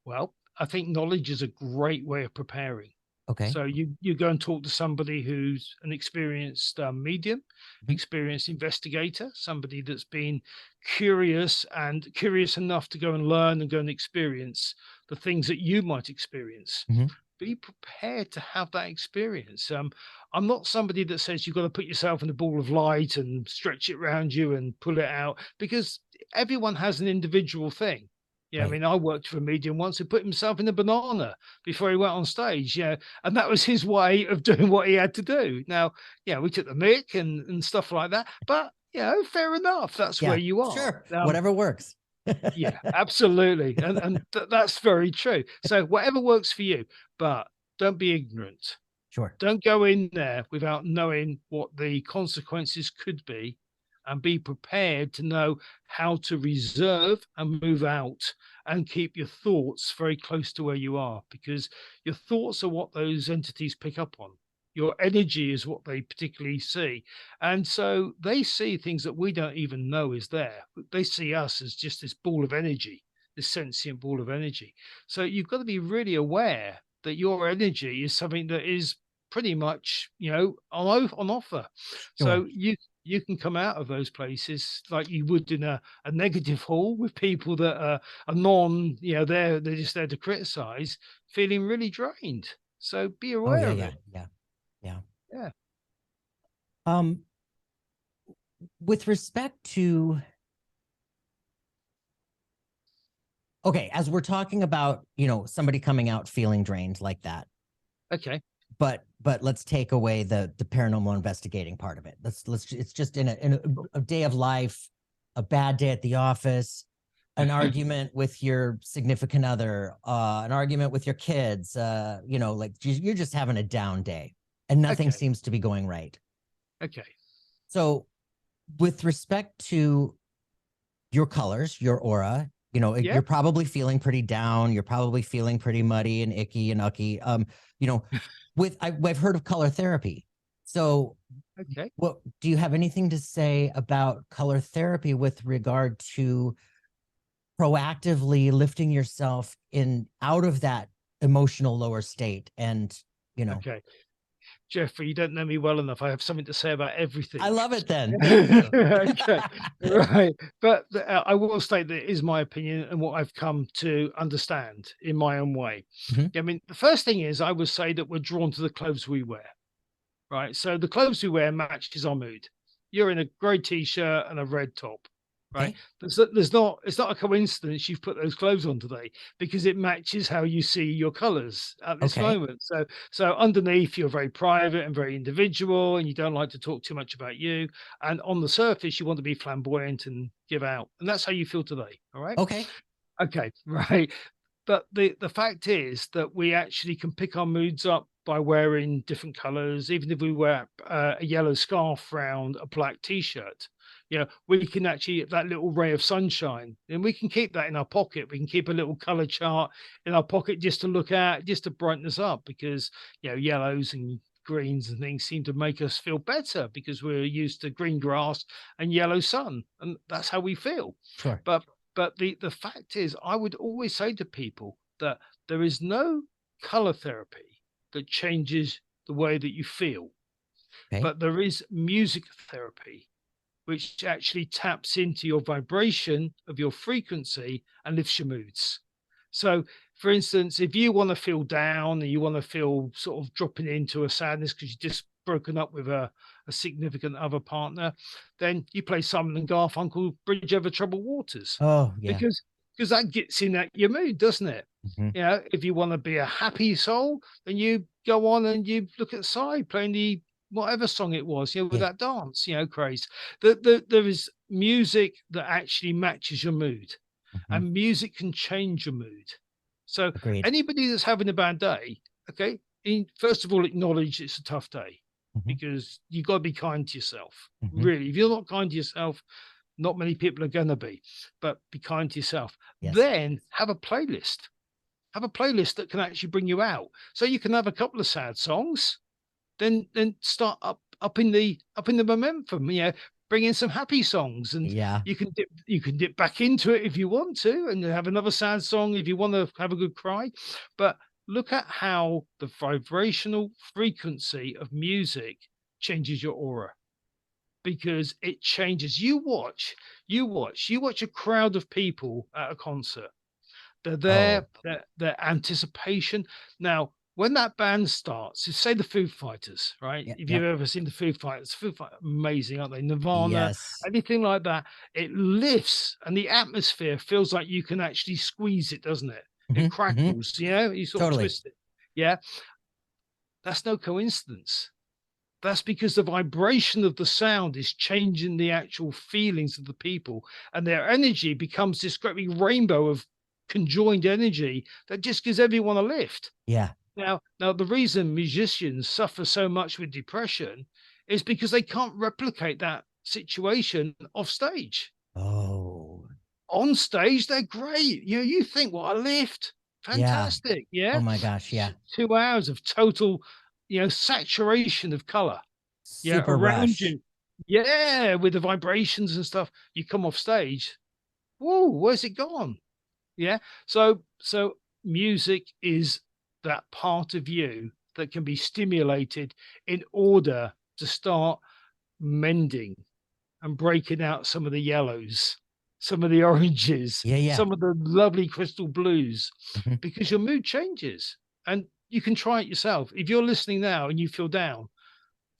Well, I think knowledge is a great way of preparing. Okay. So you go and talk to somebody who's an experienced medium, Mhm. experienced investigator, somebody that's been curious and curious enough to go and learn and go and experience the things that you might experience. Mhm. Be prepared to have that experience. I'm not somebody that says you've got to put yourself in a ball of light and stretch it around you and pull it out, because everyone has an individual thing. Yeah, I Right. mean, I worked for a medium once who put himself in a banana before he went on stage. Yeah, and that was his way of doing what he had to do. Now, yeah, we took the mic and stuff like that, but fair enough. That's where Yeah. you are. Sure. Whatever works. Yeah, absolutely, and that's very true. So whatever works for you, but don't be ignorant. Sure. Don't go in there without knowing what the consequences could be, and be prepared to know how to reserve and move out and keep your thoughts very close to where you are, because your thoughts are what those entities pick up on. Your energy is what they particularly see. And so they see things that we don't even know is there. They see us as just this ball of energy, this sentient ball of energy. So you've got to be really aware that your energy is something that is pretty much, on offer. Sure. So you can come out of those places like you would in a negative hall with people that are non, they're just there to criticize, feeling really drained. So be Oh, aware yeah, of yeah, it. yeah, yeah. Yeah. Um, with respect to Okay, as we're talking about, somebody coming out feeling drained like that, Okay. but let's take away the paranormal investigating part of it. Let's it's just in a day of life, a bad day at the office, an argument with your significant other, an argument with your kids, like you're just having a down day and nothing Okay. seems to be going right. Okay. So, with respect to your colors, your aura, Yeah. you're probably feeling pretty down. You're probably feeling pretty muddy and icky and ucky. You know, I've heard of color therapy. So, Okay. what do you have anything to say about color therapy with regard to proactively lifting yourself in out of that emotional lower state? And, Okay. Jeffrey, you don't know me well enough. I have something to say about I everything. love it then. Thank you. Okay, right. But I will state that it is my opinion and what I've come to understand in my own way. Mhm. I mean, the first thing is I would say that we're drawn to the clothes we wear, right? So the clothes we wear matches our mood. You're in a grey t-shirt and a red top, right? Okay. It's not a coincidence you've put those clothes on today because it matches how you see your colors at this Okay. moment. So underneath you're very private and very individual and you don't like to talk too much about you. And on the surface, you want to be flamboyant and give out. And that's how you feel today. All right. Okay. Okay, right. But the fact is that we actually can pick our moods up by wearing different colors. Even if we wear a yellow scarf around a black t-shirt, we can actually that little ray of sunshine, and we can keep that in our pocket. We can keep a little color chart in our pocket just to look at, just to brighten us up, because yellows and greens and things seem to make us feel better because we're used to green grass and yellow sun, and that's how we feel. Sure. But the fact is, I would always say to people that there is no color therapy that changes the way that you feel, Okay. but there is music therapy, which actually taps into your vibration of your frequency and lifts your moods. So, for instance, if you want to feel down and you want to feel sort of dropping into a sadness because you just broken up with a significant other partner, then you play Simon and Garfunkel Bridge Over Troubled Waters Oh, yeah. because that gets in at your mood, doesn't it? Mhm. If you want to be a happy soul, then you go on and you look at Psy playing the whatever song it was, with Yeah. that dance, craze. There is music that actually matches your mood, Mhm. and music can change your mood. So Agreed. anybody that's having a bad day, okay, first of all, acknowledge it's a tough day Mhm. because you got to be kind to yourself. Mhm. Really, if you're not kind to yourself, not many people are going to be, but be kind to yourself. Yes. Then have a playlist. Have a playlist that can actually bring you out. So you can have a couple of sad songs, then start up in the momentum, bring in some happy songs, and Yeah. you can dip back into it if you want to, and have another sad song if you want to have a good cry. But look at how the vibrational frequency of music changes your aura, because it changes. You watch a crowd of people at a concert. They're Oh, there, their anticipation. Now, when that band starts, say the Foo Fighters, right? yeah. If you've Yep. ever seen the Foo Fighters, amazing, aren't they? Nirvana, Yes. anything like that, it lifts and the atmosphere feels like you can actually squeeze it, doesn't it? It Mhm. Mhm. crackles, you sort of Totally. twist it. Yeah, that's no coincidence. That's because the vibration of the sound is changing the actual feelings of the people, and their energy becomes this great big rainbow of conjoined energy that just gives everyone a lift. Yeah. Now, the reason musicians suffer so much with depression is because they can't replicate that situation off stage. Oh, On stage, they're great. You think, what a lift. yeah. Fantastic. Oh Yeah. my gosh. Yeah. 2 hours of total, saturation of color. Yeah, Super around rush. you. Yeah, with the vibrations and stuff. You come off stage. Whoa, where's it gone? Yeah. So music is that part of you that can be stimulated in order to start mending and breaking out some of the yellows, some of the oranges, Yeah. Yeah. some of the lovely crystal blues, Mhm. because your mood changes. And you can try it yourself. If you're listening now and you feel down,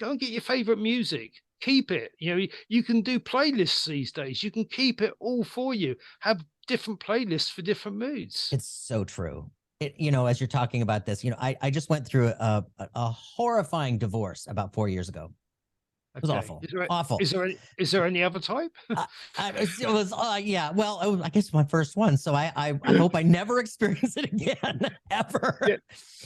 go and get your favorite music. Keep it. You can do playlists these days. You can keep it all for you. Have different playlists for different moods. It's so true. As you're talking about this, I just went through a horrifying divorce about 4 years ago. It was Okay. awful, awful. Is there any other type? It was, yeah. Well, I guess my first one, so I hope I never experience it again, ever. Yeah,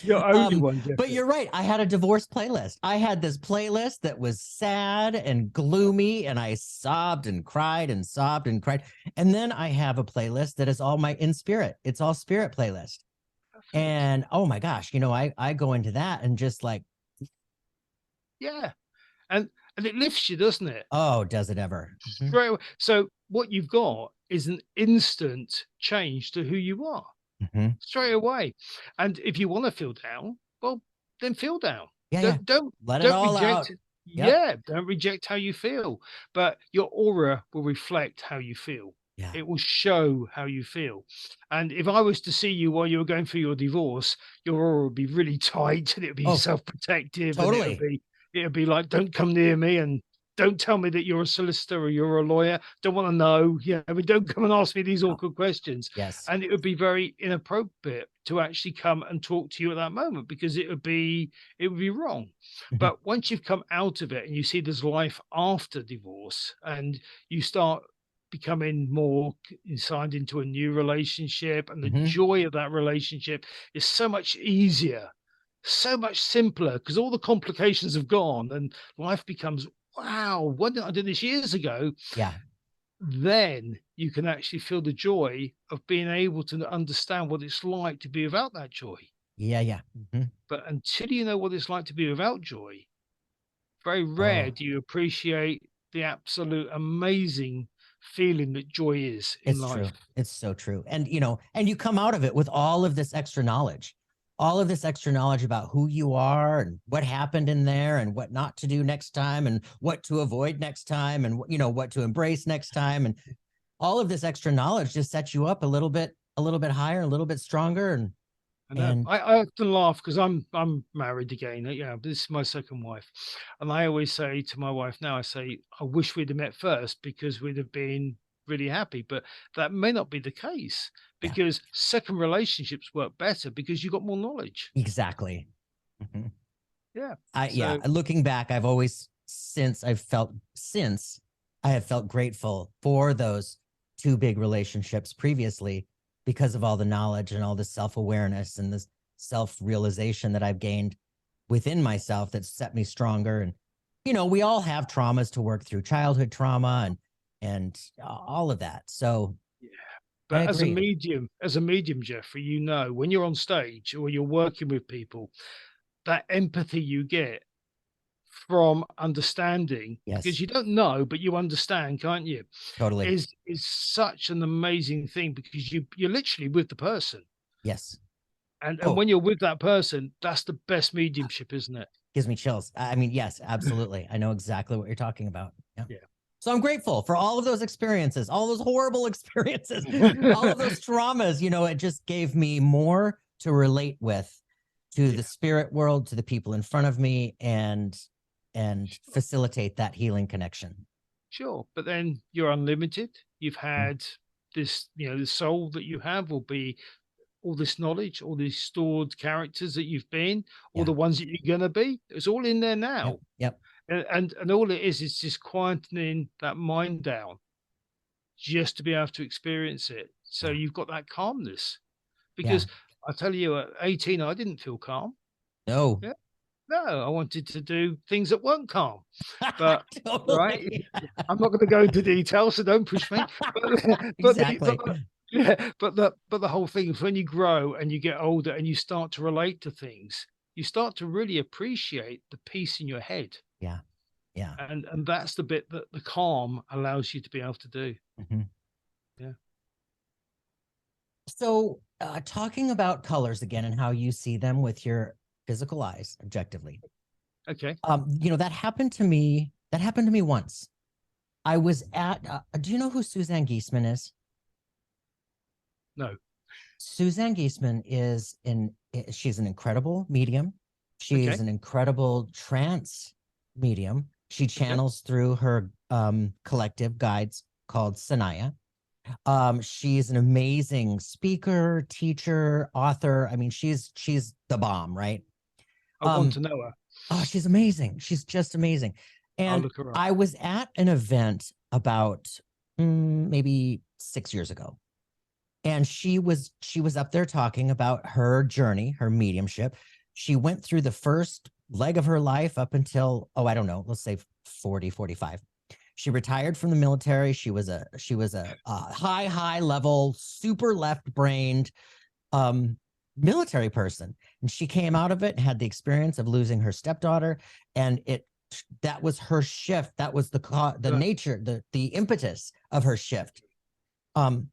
your only one, But Jeffrey. you're right. I had a divorce playlist. I had this playlist that was sad and gloomy, and I sobbed and cried and sobbed and cried. And then I have a playlist that is all my in spirit. It's all spirit playlist. Perfect. And oh my gosh, I go into that and just like, Yeah. And it lifts you, doesn't it? oh, does it ever? Straight away. So what you've got is an instant change to who you are straight away. And if you want to feel down, well, then feel down. Yeah, Don't don't let it don't all out. reject. Yep. Yeah, don't reject how you feel. But your aura will reflect how you feel. Yeah. It will show how you feel. And if I was to see you while you were going through your divorce, your aura would be really tight and it would be Oh, self-protective. totally. And it would be like, don't come near me and don't tell me that you're a solicitor or you're a lawyer. Don't want to know. Yeah, I mean, don't come and ask me these Oh, awkward questions. yes. And it would be very inappropriate to actually come and talk to you at that moment because it would be wrong. But once you've come out of it and you see there's life after divorce and you start becoming more signed into a new relationship and the joy of that relationship is so much easier, so much simpler because all the complications have gone and life becomes, wow, why didn't I do this years ago? Yeah. Then you can actually feel the joy of being able to understand what it's like to be without that joy. Yeah. Yeah. But until you know what it's like to be without joy, very rare Oh, do you appreciate the absolute amazing feeling that joy is in it's life. true. It's so true. And, and you come out of it with all of this extra knowledge, about who you are and what happened in there and what not to do next time and what to avoid next time and, what to embrace next time. And all of this extra knowledge just sets you up a little bit higher, a little bit stronger. I know. And I often laugh because I'm married again. Yeah, this is my second wife, and I always say to my wife now, I say, I wish we'd have met first because we'd have been really happy. But that may not be the case yeah, because second relationships work better because you got more knowledge. exactly. Yeah. Yeah, So looking back, since I have felt grateful for those two big relationships previously because of all the knowledge and all the self-awareness and this self-realization that I've gained within myself that set me stronger. And, we all have traumas to work through, childhood trauma and all of that. So yeah. I But agree. as a medium, Jeffrey, when you're on stage or you're working with people, that empathy you get from understanding, because Yes, you don't know, but you understand, can't you? totally. Is such an amazing thing because you're literally with the person. Yes. And Oh, when you're with that person, that's the best mediumship, isn't it? gives me chills. I mean, yes, absolutely. I know exactly what you're talking about. Yeah. Yeah. So I'm grateful for all of those experiences, all those horrible experiences, all of those traumas. It just gave me more to relate with to Yeah. the spirit world, to the people in front of me, and facilitate that healing connection. Sure. But then you're unlimited. You've Mm. had this, the soul that you have will be all this knowledge, all these stored characters that you've been, all Yeah. the ones that you're gonna be. It's all in there Yep. now. Yep. And all it is just quietening that mind down just to be able to experience it. So Yeah. you've got that calmness. Yeah. Because I tell you, at 18, I didn't feel calm. No. Yeah. No, I wanted to do things that weren't calm. But right, Totally. I'm not going to go into detail, so don't push me. Exactly. Yeah, but the whole thing is when you grow and you get older and you start to relate to things, you start to really appreciate the peace in your head. Yeah. Yeah. And that's the bit that the calm allows you to be able to do. Mhm. Yeah. So, talking about colors again and how you see them with your physical eyes objectively. Okay. That happened to me. That happened to me once. I was at, do you know who Suzanne Giesman is? No. Suzanne Giesman she's an incredible medium. She is Okay. an incredible trance medium. She Okay. channels through her collective guides called Sanaya. She's an amazing speaker, teacher, author. I mean, she's the bomb, right? I want Um, to know her. oh, she's amazing. She's just amazing. I'll And look her up. I was at an event about maybe 6 years ago, and she was up there talking about her journey, her mediumship. She went through the first leg of her life up until, oh, I don't know, let's say 40, 45. She retired from the military. She was a high level, super left brained um military person, and she came out of it and had the experience of losing her stepdaughter, and it that was her shift. That was the Uh, nature, the impetus of her shift. um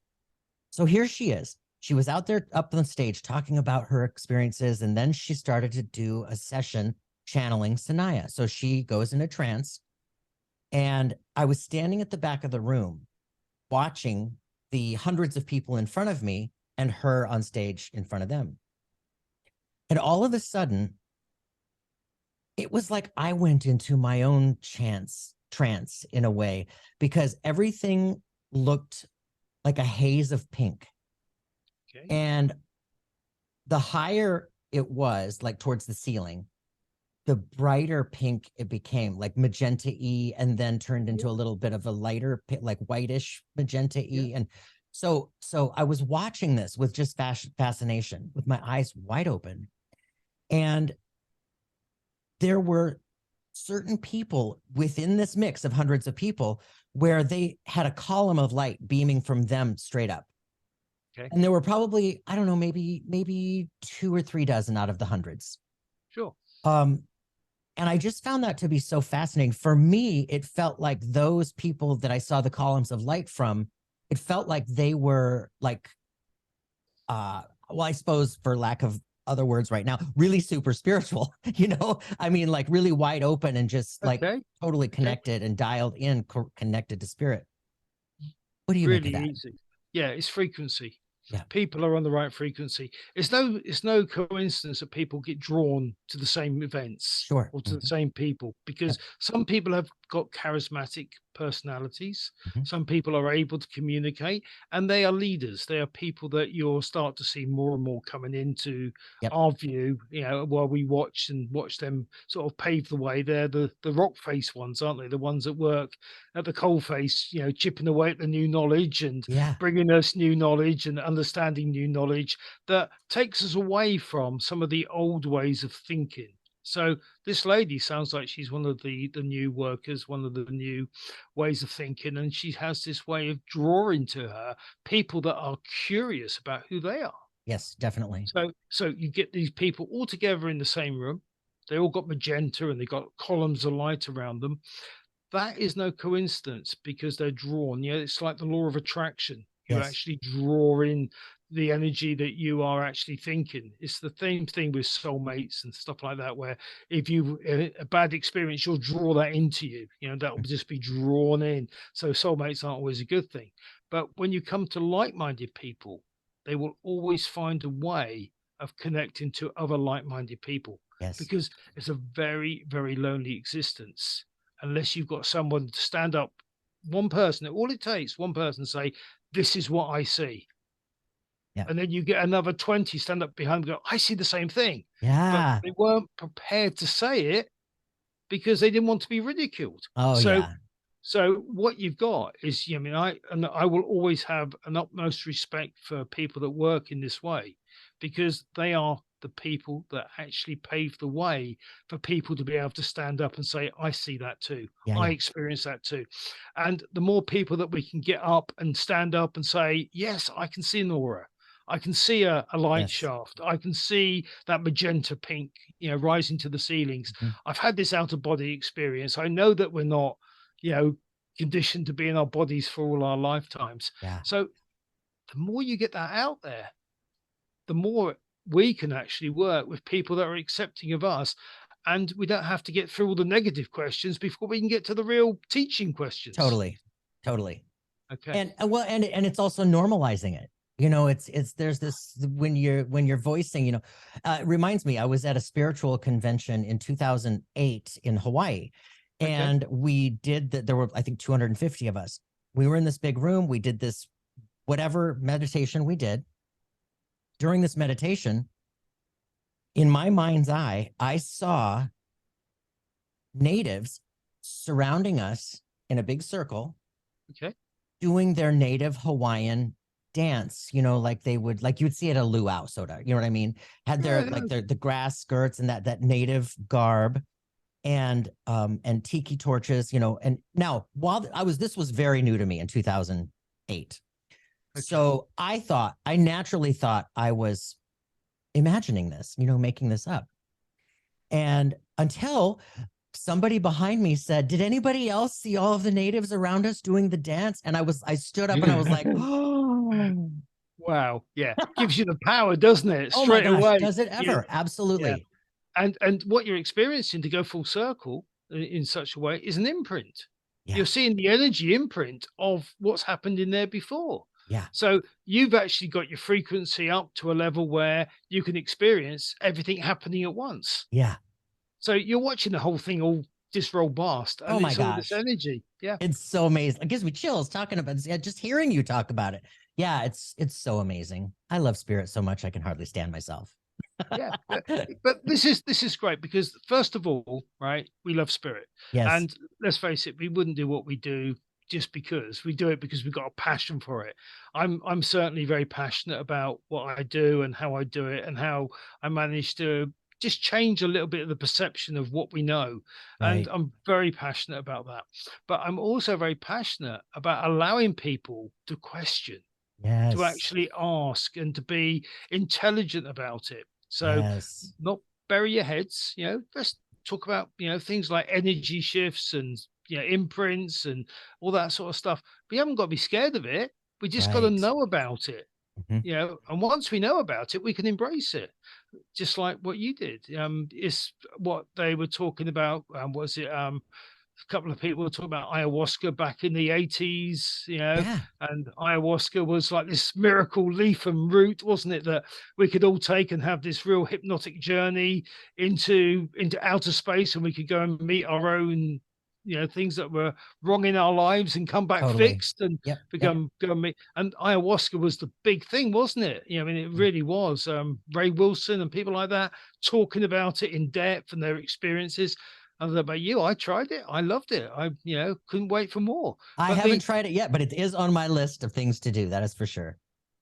so here she is. She was out there up on the stage talking about her experiences, and then she started to do a session channeling Sanaya. So she goes in a trance, and I was standing at the back of the room watching the hundreds of people in front of me and her on stage in front of them. And all of a sudden, it was like I went into my own trance in a way, because everything looked like a haze of pink. okay. And the higher it was, like towards the ceiling, the brighter pink it became, like magenta y, and then turned Yeah. into a little bit of a lighter, like whitish magenta Yeah. y. And so I was watching this with just fascination, with my eyes wide open. And there were certain people within this mix of hundreds of people where they had a column of light beaming from them straight up. Okay. And there were probably, I don't know, maybe 2 or 3 dozen out of the hundreds. Sure. Um, and I just found that to be so fascinating. For me, it felt like those people that I saw the columns of light from, it felt like they were like, well, I suppose for lack of other words right now, really super spiritual, I mean, like really wide open and just like Okay. totally Okay. connected and dialed in, connected to spirit. What do you make of Really that? easy. Yeah, it's frequency. Yeah. People are on the right frequency. It's no coincidence that people get drawn to the same events Sure. or to the same people, Yep. because some people have got charismatic personalities. Mhm. Some people are able to communicate, and they are leaders. They are people that you'll start to see more and more coming into Yep. our view, while we watch them sort of pave the way. They're the rock face ones, aren't they? The ones that work at the coal face, chipping away at the new knowledge and Yeah. bringing us new knowledge and understanding new knowledge that takes us away from some of the old ways of thinking. So this lady sounds like she's one of the new workers, one of the new ways of thinking, and she has this way of drawing to her people that are curious about who they are. Yes, definitely. So you get these people all together in the same room. They all got magenta and they got columns of light around them. That is no coincidence, because they're drawn. It's like the law of attraction. You Yes. actually draw in the energy that you are actually thinking. It's the same thing with soulmates and stuff like that, where if you a bad experience, you'll draw that into you. That will just be drawn in. So soulmates aren't always a good thing. But when you come to like-minded people, they will always find a way of connecting to other like-minded people, Yes. because it's a very, very lonely existence unless you've got someone to stand up, one person, all it takes, one person say, "This is what I see." Yeah. And then you get another 20 stand up behind and go, "I see the same thing." But Yeah. they weren't prepared to say it because they didn't want to be ridiculed. Oh, So yeah. so what you've got is, I mean, I will always have an utmost respect for people that work in this way, because they are the people that actually pave the way for people to be able to stand up and say, "I see that too. Yeah. I Yeah. experience that too." And the more people that we can get up and stand up and say, "Yes, I can see an aura. I can see a light Yes. shaft. I can see that magenta pink, rising to the ceilings. Mhm. I've had this out of body experience. I know that we're not, you know, conditioned to be in our bodies for all our lifetimes." Yeah. So the more you get that out there, the more we can actually work with people that are accepting of us. And we don't have to get through all the negative questions before we can get to the real teaching questions. Totally. Totally. Okay. And well, and it's also normalizing it. It's there's this, when you're voicing, it reminds me, I was at a spiritual convention in 2008 in Hawaii, Okay. and we did that. There were, I think, 250 of us. We were in this big room. We did this whatever meditation we did. During this meditation, in my mind's eye, I saw natives surrounding us in a big circle, Okay. doing their native Hawaiian dance, like they would, like you'd see at a luau soda, you know what I mean? Had their, Yeah, like the grass skirts and that native garb, and tiki torches, and now this was very new to me in 2008. okay. So I naturally thought I was imagining this, making this up. And until somebody behind me said, "Did anybody else see all of the natives around us doing the dance?" And I stood up and I was like, "Oh, Wow. Yeah. Gives you the power, doesn't it? oh my Straight gosh, away. does it Yeah. ever?" Yeah. Absolutely. And what you're experiencing, to go full circle in such a way, is an imprint. Yeah. You're seeing the energy imprint of what's happened in there before. Yeah. So you've actually got your frequency up to a level where you can experience everything happening at once. Yeah. So you're watching the whole thing all just roll past, Oh and my it's all this gosh. energy. Yeah. It's so amazing. It gives me chills talking about this. Yeah, just hearing you talk about it. Yeah, it's so amazing. I love spirit so much I can hardly stand myself. Yeah, but this is great because first of all, right, we love spirit, Yes. and let's face it, we wouldn't do what we do just because we do it because we've got a passion for it. I'm certainly very passionate about what I do and how I do it and how I manage to just change a little bit of the perception of what we know, and Right. I'm very passionate about that. But I'm also very passionate about allowing people to question, to Yes. actually ask, and to be intelligent about it. So Yes. not bury your heads, let's talk about, things like energy shifts and, imprints and all that sort of stuff. We haven't got to be scared of it. We just got to Right. know about it, Mhm. and once we know about it, we can embrace it. Just like what you did. Is what they were talking about. Was it a couple of people were talking about ayahuasca back in the 80s, Yeah. and ayahuasca was like this miracle leaf and root, wasn't it, that we could all take and have this real hypnotic journey into outer space, and we could go and meet our own, things that were wrong in our lives and come back Totally. fixed and Yep. Yep. become go and meet. And ayahuasca was the big thing, wasn't it? I mean, it Mm. really was. Ray Wilson and people like that talking about it in depth and their experiences. I don't know about you. I tried it. I loved it. I, couldn't wait for more. I But haven't tried it yet, but it is on my list of things to do. That is for sure.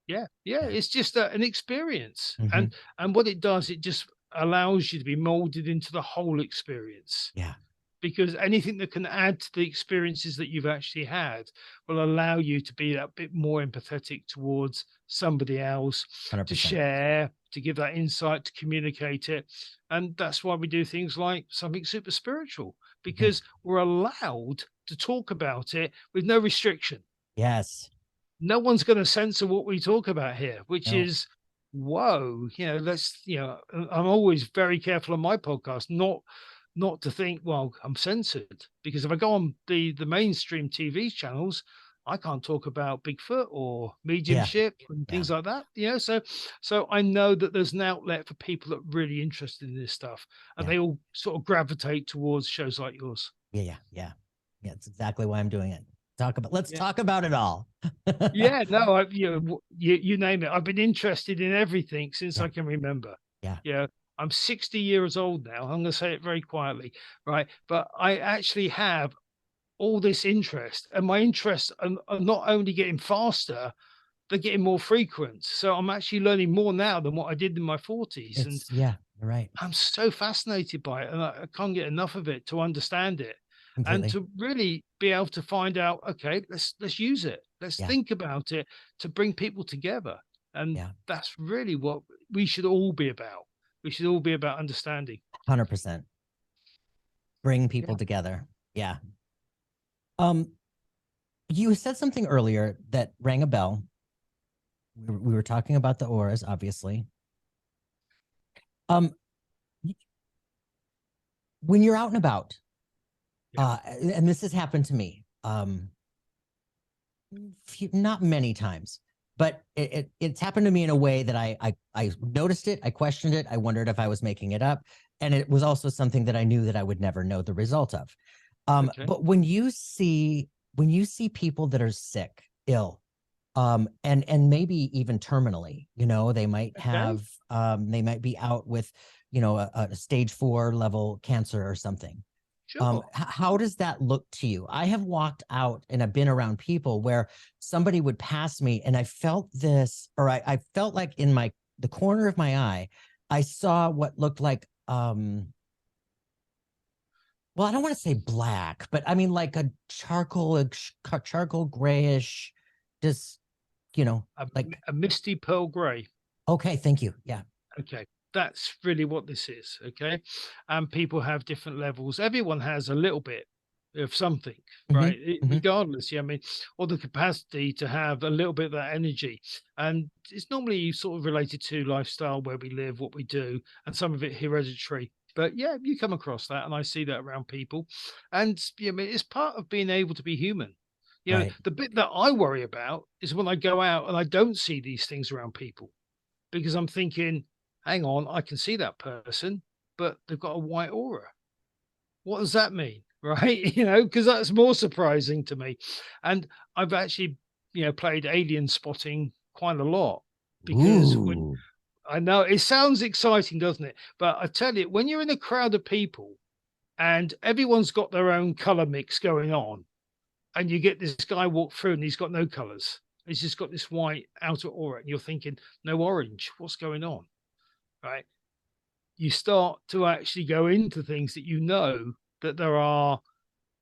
yeah, Yeah. it's just an experience, Mhm. and what it does, it just allows you to be molded into the whole experience, Yeah. because anything that can add to the experiences that you've actually had will allow you to be that bit more empathetic towards somebody else, to 100%. share, to give that insight, to communicate it. And that's why we do things like something super spiritual, Mhm. because we're allowed to talk about it with no restriction. Yes. No one's going to censor what we talk about here, which No. is, whoa, I'm always very careful on my podcast not to think, well, I'm censored, because if I go on the mainstream TV channels, I can't talk about Bigfoot or Yeah. mediumship and Yeah. things like that. So I know that there's an outlet for people that are really interested in this stuff, and Yeah. they all sort of gravitate towards shows like yours. Yeah. Yeah. Yeah. Yeah. It's exactly why I'm doing it. Let's Yeah. talk about it all. Yeah, no, you name it. I've been interested in everything since Yeah. I can remember. Yeah. Yeah, I'm 60 years old now. I'm going to say it very quietly, right? But I actually have all this interest, and my interests are not only getting faster, they're getting more frequent. So I'm actually learning more now than what I did in my 40s, and Yeah, you're right. I'm so fascinated by it, and I can't get enough of it to understand it, and Completely. to really be able to find out. Okay, let's use it. Let's Yeah. think about it to bring people together, and Yeah. that's really what we should all be about. We should all be about understanding. 100%. Bring Yeah. people together. Yeah. Um, you said something earlier that rang a bell. We were talking about the auras, obviously. Um, when you're out and about, Yeah. and this has happened to me, not many times, but it's happened to me in a way that I noticed it, I questioned it, I wondered if I was making it up, and it was also something that I knew that I would never know the result of. Okay. But when you see people that are sick, ill, And maybe even terminally, they might Okay, have, they might be out with, a stage 4 level cancer or something. sure. How does that look to you? I have walked out and I've been around people where somebody would pass me and I felt this, or I felt like in the corner of my eye, I saw what looked like, well, I don't want to say black, but I mean like a charcoal grayish, just, like, A misty pearl gray. okay, thank you. Yeah. Okay, that's really what this is. Okay, and people have different levels. Everyone has a little bit of something, Hmm. right? Hmm. Regardless, yeah. I mean, or the capacity to have a little bit of that energy, and it's normally sort of related to lifestyle, where we live, what we do, and some of it hereditary. But yeah, you come across that, and I see that around people, and yeah, I mean, it's part of being able to be human. Right. The bit that I worry about is when I go out and I don't see these things around people, because I'm thinking, hang on, I can see that person, but they've got a white aura. What does that mean? Right. Because that's more surprising to me. And I've actually, played alien spotting quite a lot, because when Ooh. I know it sounds exciting, doesn't it? But I tell you, when you're in a crowd of people and everyone's got their own color mix going on, and you get this guy walk through and he's got no colors, he's just got this white outer aura, and you're thinking, no orange, what's going on? Right, you start to actually go into things that, that there are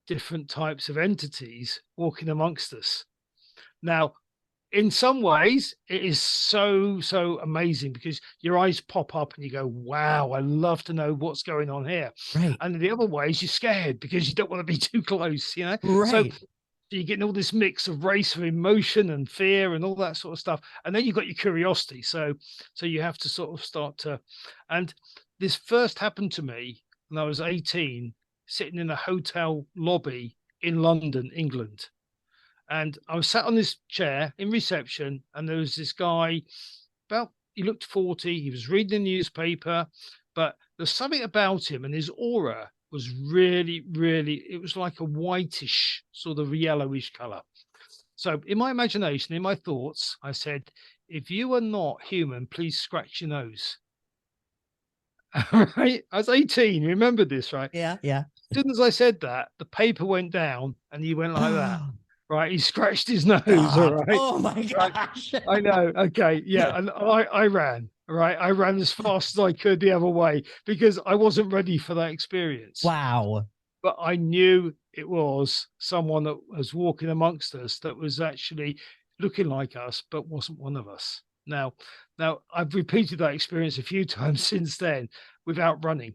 different types of entities walking amongst us. Now, in some ways, it is so, so amazing, because your eyes pop up and you go, wow, I love to know what's going on here. Right. And in the other ways, you're scared because you don't want to be too close, So Right. you're getting all this mix of race of emotion and fear and all that sort of stuff. And then you've got your curiosity. So you have to sort of start to, and this first happened to me when I was 18, sitting in a hotel lobby in London, England. And I was sat on this chair in reception, and there was this guy, he looked 40, he was reading the newspaper, but there's something about him, and his aura was really, really, it was like a whitish, sort of yellowish color. So in my imagination, in my thoughts, I said, if you are not human, please scratch your nose. Right? I was 18, remember this, right? Yeah. Yeah. As soon as I said that, the paper went down and he went like that. Right? He scratched his nose, all Stop. right? Oh my Right. gosh. I know. Okay. Yeah. And I ran, right? I ran as fast as I could the other way, because I wasn't ready for that experience. Wow. But I knew it was someone that was walking amongst us that was actually looking like us, but wasn't one of us. Now I've repeated that experience a few times since then without running.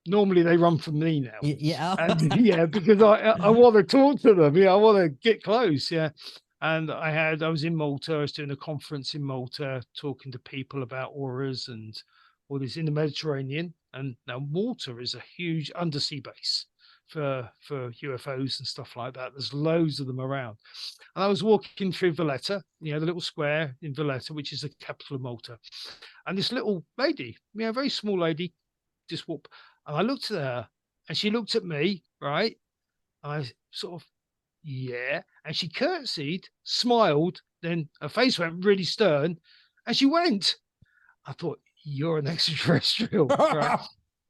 Normally they run from me now. Yeah. And yeah, because I want to talk to them. Yeah, I want to get close. Yeah. And I was in Malta. I was doing a conference in Malta, talking to people about auras and all this in the Mediterranean. And now Malta is a huge undersea base for UFOs and stuff like that. There's loads of them around. And I was walking through Valletta, the little square in Valletta, which is the capital of Malta. And this little lady, a very small lady, just walked. And I looked at her and she looked at me, right? And I sort of, yeah. And she curtsied, smiled, then her face went really stern and she went. I thought, you're an extraterrestrial, right?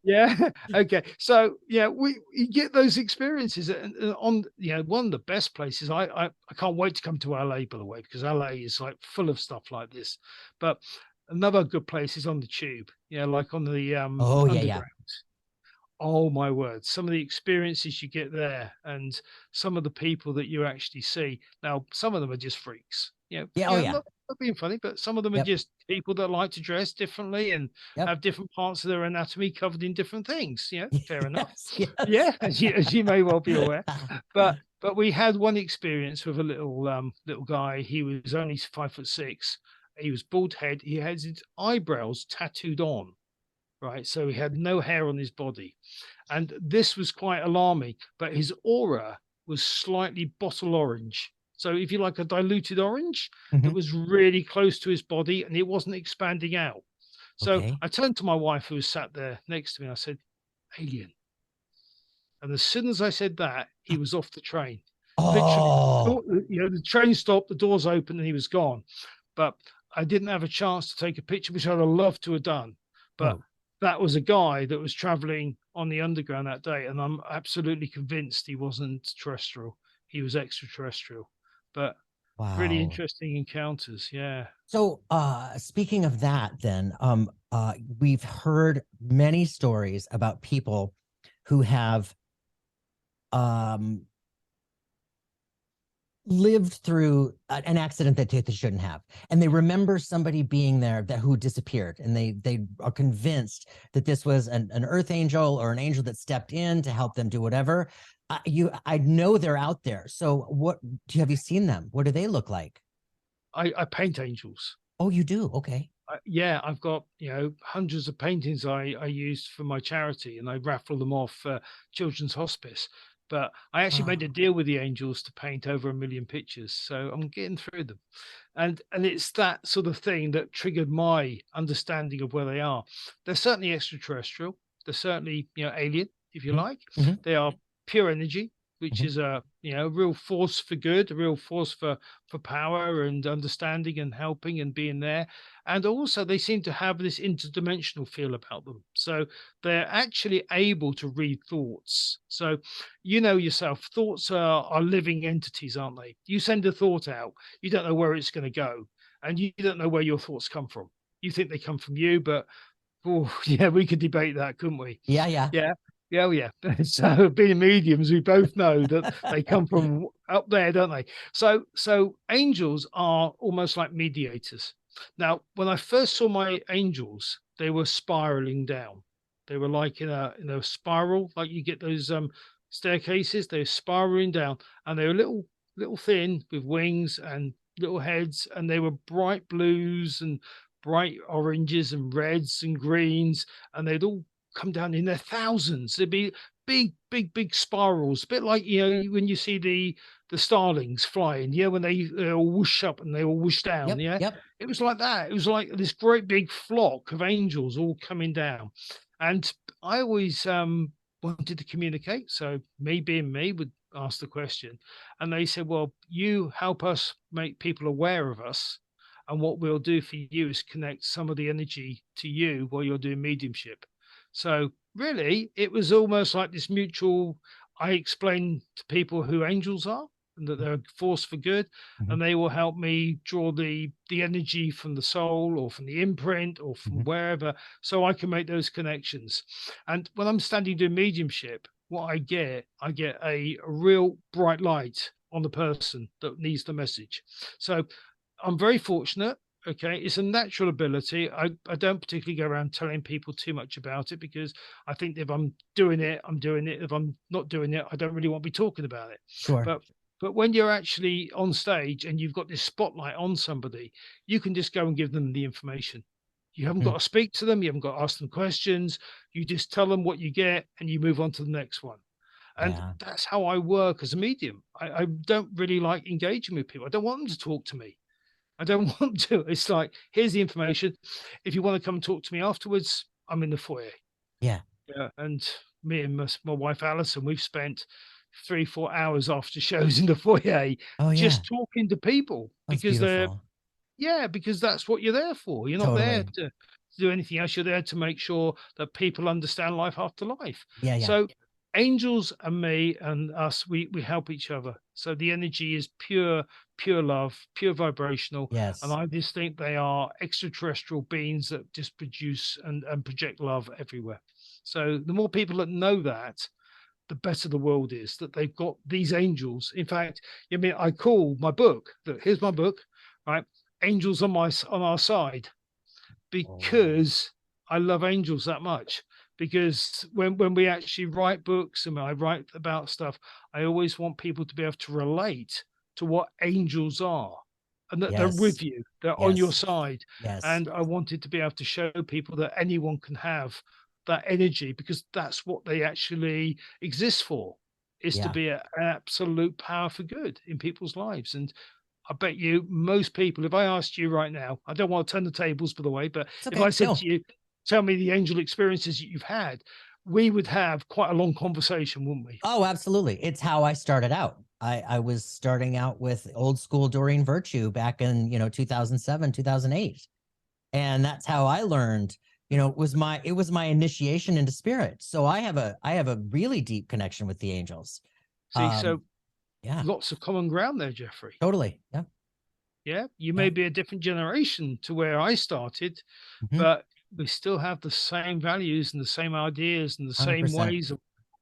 Yeah. Okay. So yeah, we get those experiences, and on one of the best places. I can't wait to come to LA, by the way, because LA is like full of stuff like this. But another good place is on the tube. Like on the Oh yeah. Yeah. underground. Oh my word, some of the experiences you get there, and some of the people that you actually see. Now, some of them are just freaks. Yeah. Oh yeah. Not being funny, but some of them are Yep. just people that like to dress differently and Yep. have different parts of their anatomy covered in different things. Fair enough. Yes. Yes. Yeah, as you may well be aware. But we had one experience with a little guy. He was only 5'6". He was bald head. He had his eyebrows tattooed on. Right, so he had no hair on his body, and this was quite alarming. But his aura was slightly bottle orange. So if you like a diluted orange, that Mhm. was really close to his body, and it wasn't expanding out. So Okay. I turned to my wife, who was sat there next to me. I said, "Alien." And as soon as I said that, he was off the train. Literally, Oh, the train stopped, the doors opened, and he was gone. But I didn't have a chance to take a picture, which I'd have loved to have done. But oh, that was a guy that was traveling on the underground that day, and I'm absolutely convinced he wasn't terrestrial. He was extraterrestrial. But really wow. interesting encounters. Yeah. So, speaking of that, then, we've heard many stories about people who have um, lived through an accident that they shouldn't have, and they remember somebody being there that who disappeared, and they are convinced that this was an earth angel or an angel that stepped in to help them do whatever. I know they're out there. So, have you seen them? What do they look like? I paint angels. Oh, you do? Okay. Yeah, I've got hundreds of paintings I used for my charity, and I raffle them off for Children's Hospice. But I actually made a Oh, deal with the angels to paint over 1 million pictures, so I'm getting through them. And it's that sort of thing that triggered my understanding of where they are. They're certainly extraterrestrial. They're certainly alien, if you mhm, like. mhm, They are pure energy, which mhm, is a real force for good, a real force for power and understanding and helping and being there. And also they seem to have this interdimensional feel about them, so they're actually able to read thoughts. So yourself, thoughts are living entities, aren't they? You send a thought out, you don't know where it's going to go, and you don't know where your thoughts come from. You think they come from you, but oh, yeah, we could debate that, couldn't we? yeah, yeah. Yeah. Yeah, oh, yeah. So being mediums, we both know that they come from up there, don't they? So angels are almost like mediators. Now, when I first saw my angels, they were spiraling down. They were like in a spiral, like you get those staircases. They're spiraling down, and they were little thin with wings and little heads, and they were bright blues and bright oranges and reds and greens, and they'd all come down in their thousands. There'd be big, big, big spirals, a bit like when you see the starlings flying, when they all whoosh up and they all whoosh down. Yep, Yeah, yep. it was like that. It was like this great big flock of angels all coming down, and I always wanted to communicate. So me being me would ask the question, and they said, "Well, you help us make people aware of us." And what we'll do for you is connect some of the energy to you while you're doing mediumship. So really, it was almost like this mutual. I explain to people who angels are and that they're a force for good, Mhm, and they will help me draw the energy from the soul or from the imprint or from mhm, wherever, so I can make those connections. And when I'm standing doing mediumship, what I get a real bright light on the person that needs the message. So I'm very fortunate. Okay, it's a natural ability. I don't particularly go around telling people too much about it, because I think if I'm doing it, I'm doing it. If I'm not doing it, I don't really want to be talking about it. sure. But but when you're actually on stage and you've got this spotlight on somebody, you can just go and give them the information. You haven't Mm, got to speak to them. You haven't got to ask them questions. You just tell them what you get and you move on to the next one. And yeah, that's how I work as a medium. I don't really like engaging with people. I don't want them to talk to me. I don't want to. It's like, here's the information. If you want to come and talk to me afterwards, I'm in the foyer. yeah. Yeah. And me and my wife Alison, we've spent 3-4 hours after shows in the foyer Oh, yeah. just talking to people, That's because they're beautiful. yeah, because that's what you're there for. You're not there Totally. to do anything else. You're there to make sure that people understand life after life. Yeah, yeah. So angels and me and us, we help each other. So the energy is pure love, pure vibrational. And Yes. I just think they are extraterrestrial beings that just produce and project love everywhere. So the more people that know that, the better the world is, that they've got these angels. In fact, I call my book, that here's my book, right? Angels on our side, Oh, because I love angels that much. Because when we actually write books and when I write about stuff, I always want people to be able to relate to what angels are, and that they're yes. with you, they're on your Yes. side. Yes. And I wanted to be able to show people that anyone can have that energy, because that's what they actually exist for, is to Yeah. be an absolute power for good in people's lives. And I bet you most people, if I asked you right now, I don't want to turn the tables, by the way, but It's if I okay. said to No. you, tell me the angel experiences that you've had, we would have quite a long conversation, wouldn't we? Oh, absolutely. It's how I started out. I was starting out with old school Doreen Virtue back in, 2007, 2008. And that's how I learned, it was my initiation into spirit. So I have a really deep connection with the angels. See, so Yeah, lots of common ground there, Jeffrey. totally. Yeah. Yeah, you Yeah. may be a different generation to where I started, Mhm. but we still have the same values and the same ideas and the same 100%. ways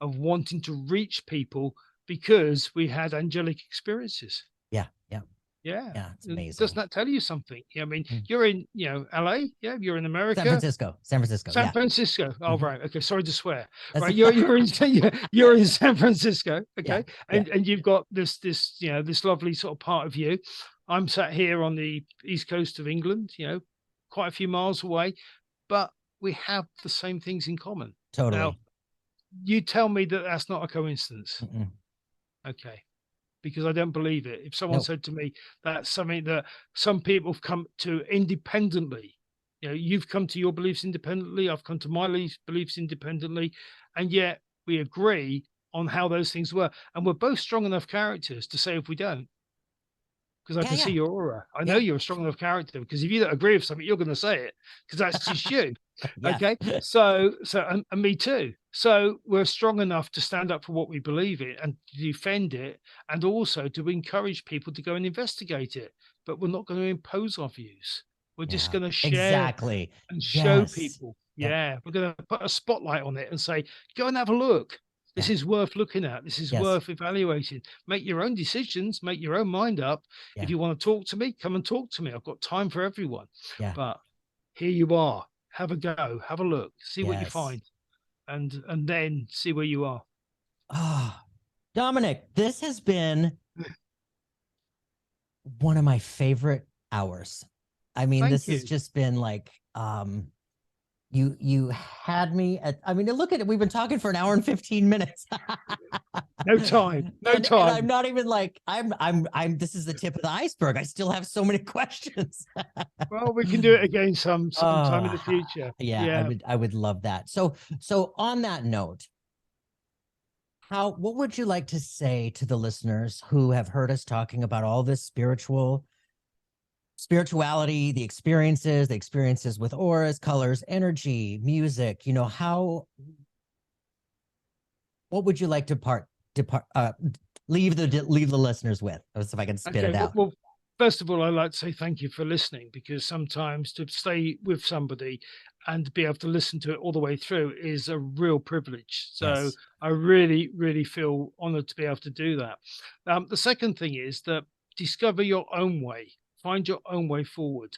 of wanting to reach people because we had angelic experiences. Yeah. Yeah. Yeah. Yeah. It's Doesn't amazing. that tell you something? I mean, Mm. you're in, LA. Yeah. You're in San America. Francisco. San Francisco. San Yeah. Francisco. Oh, Mhm. right. Okay. Sorry to swear. That's Right. You're in you're in San Francisco. yeah. Okay. Yeah. And you've got this this lovely sort of part of you. I'm sat here on the east coast of England. Quite a few miles away, but we have the same things in common. Now, Totally. you tell me that that's not a coincidence. Mm-mm. Okay. Because I don't believe it. If someone Nope. said to me that's something that some people have come to independently, you've come to your beliefs independently, I've come to my beliefs independently, and yet we agree on how those things were. And we're both strong enough characters to say if we don't, because I Yeah. can see Yeah. your aura. I know Yeah. you're a strong enough character because if you don't agree with something, you're going to say it because that's just you. Yes. Okay. And me too. So we're strong enough to stand up for what we believe in and to defend it and also to encourage people to go and investigate it. But we're not going to impose our views. We're just Yeah. going to share Exactly. and show Yes. people. Yep. Yeah. We're going to put a spotlight on it and say, go and have a look. This Yeah. is worth looking at. This is Yes. worth evaluating. Make your own decisions, make your own mind up. If Yeah. you want to talk to me, come and talk to me. I've got time for everyone. Yeah. But here you are. Have a go, have a look, see what you Yes. find, and then see where you are. Oh, Dominic, this has been one of my favorite hours. I mean, Thank this has you. just been like, you had me at, I mean, look at it. We've been talking for an hour and 15 minutes. No time. No And I'm time. not even like, this is the tip of the iceberg. I still have so many questions. Well, we can do it again sometime in Oh, the future. yeah, Yeah. I would love that. So on that note, what would you like to say to the listeners who have heard us talking about all this spirituality, the experiences with auras, colors, energy, music, what would you like to leave the listeners with? Let's see if I can spit Okay. it out. Well, first of all, I'd like to say thank you for listening because sometimes to stay with somebody and be able to listen to it all the way through is a real privilege. So Yes. I really, really feel honored to be able to do that. The second thing is that discover your own way, find your own way forward.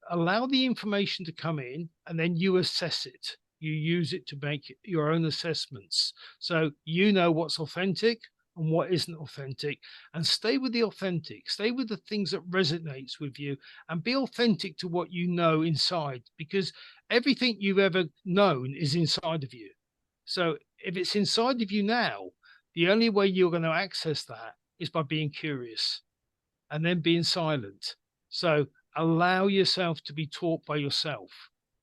Allow the information to come in and then you assess it. You use it to make your own assessments. So you know what's authentic and what isn't authentic, and stay with the authentic, stay with the things that resonates with you, and be authentic to what you know inside, because everything you've ever known is inside of you. So if it's inside of you now, the only way you're going to access that is by being curious and then being silent. So allow yourself to be taught by yourself,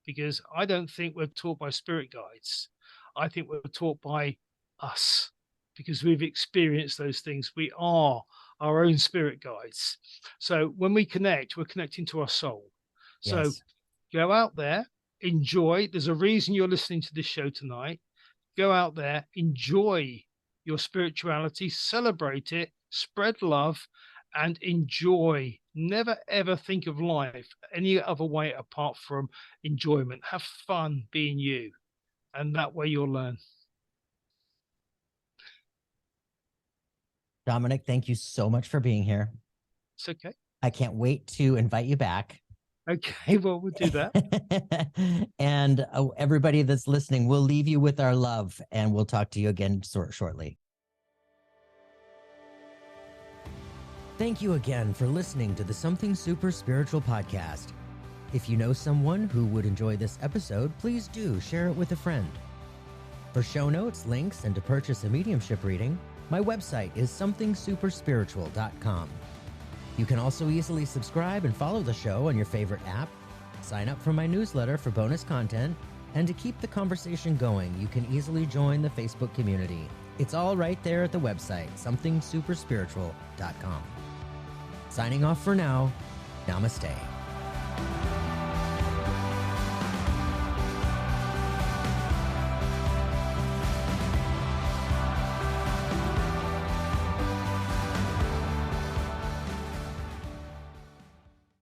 because I don't think we're taught by spirit guides. I think we're taught by us because we've experienced those things. We are our own spirit guides. So when we connect, we're connecting to our soul. So Yes. go out there, enjoy. There's a reason you're listening to this show tonight. Go out there, enjoy your spirituality, celebrate it, spread love, and enjoy. Never ever think of life any other way apart from enjoyment. Have fun being you, and that way you'll learn. Dominic, thank you so much for being here. It's okay. I can't wait to invite you back. Okay, well, we'll do that. And everybody that's listening, we'll leave you with our love and we'll talk to you again shortly. Thank you again for listening to the Something Super Spiritual podcast. If you know someone who would enjoy this episode, please do share it with a friend. For show notes, links, and to purchase a mediumship reading, my website is somethingsuperspiritual.com. You can also easily subscribe and follow the show on your favorite app, sign up for my newsletter for bonus content, and to keep the conversation going, you can easily join the Facebook community. It's all right there at the website, somethingsuperspiritual.com. Signing off for now, namaste.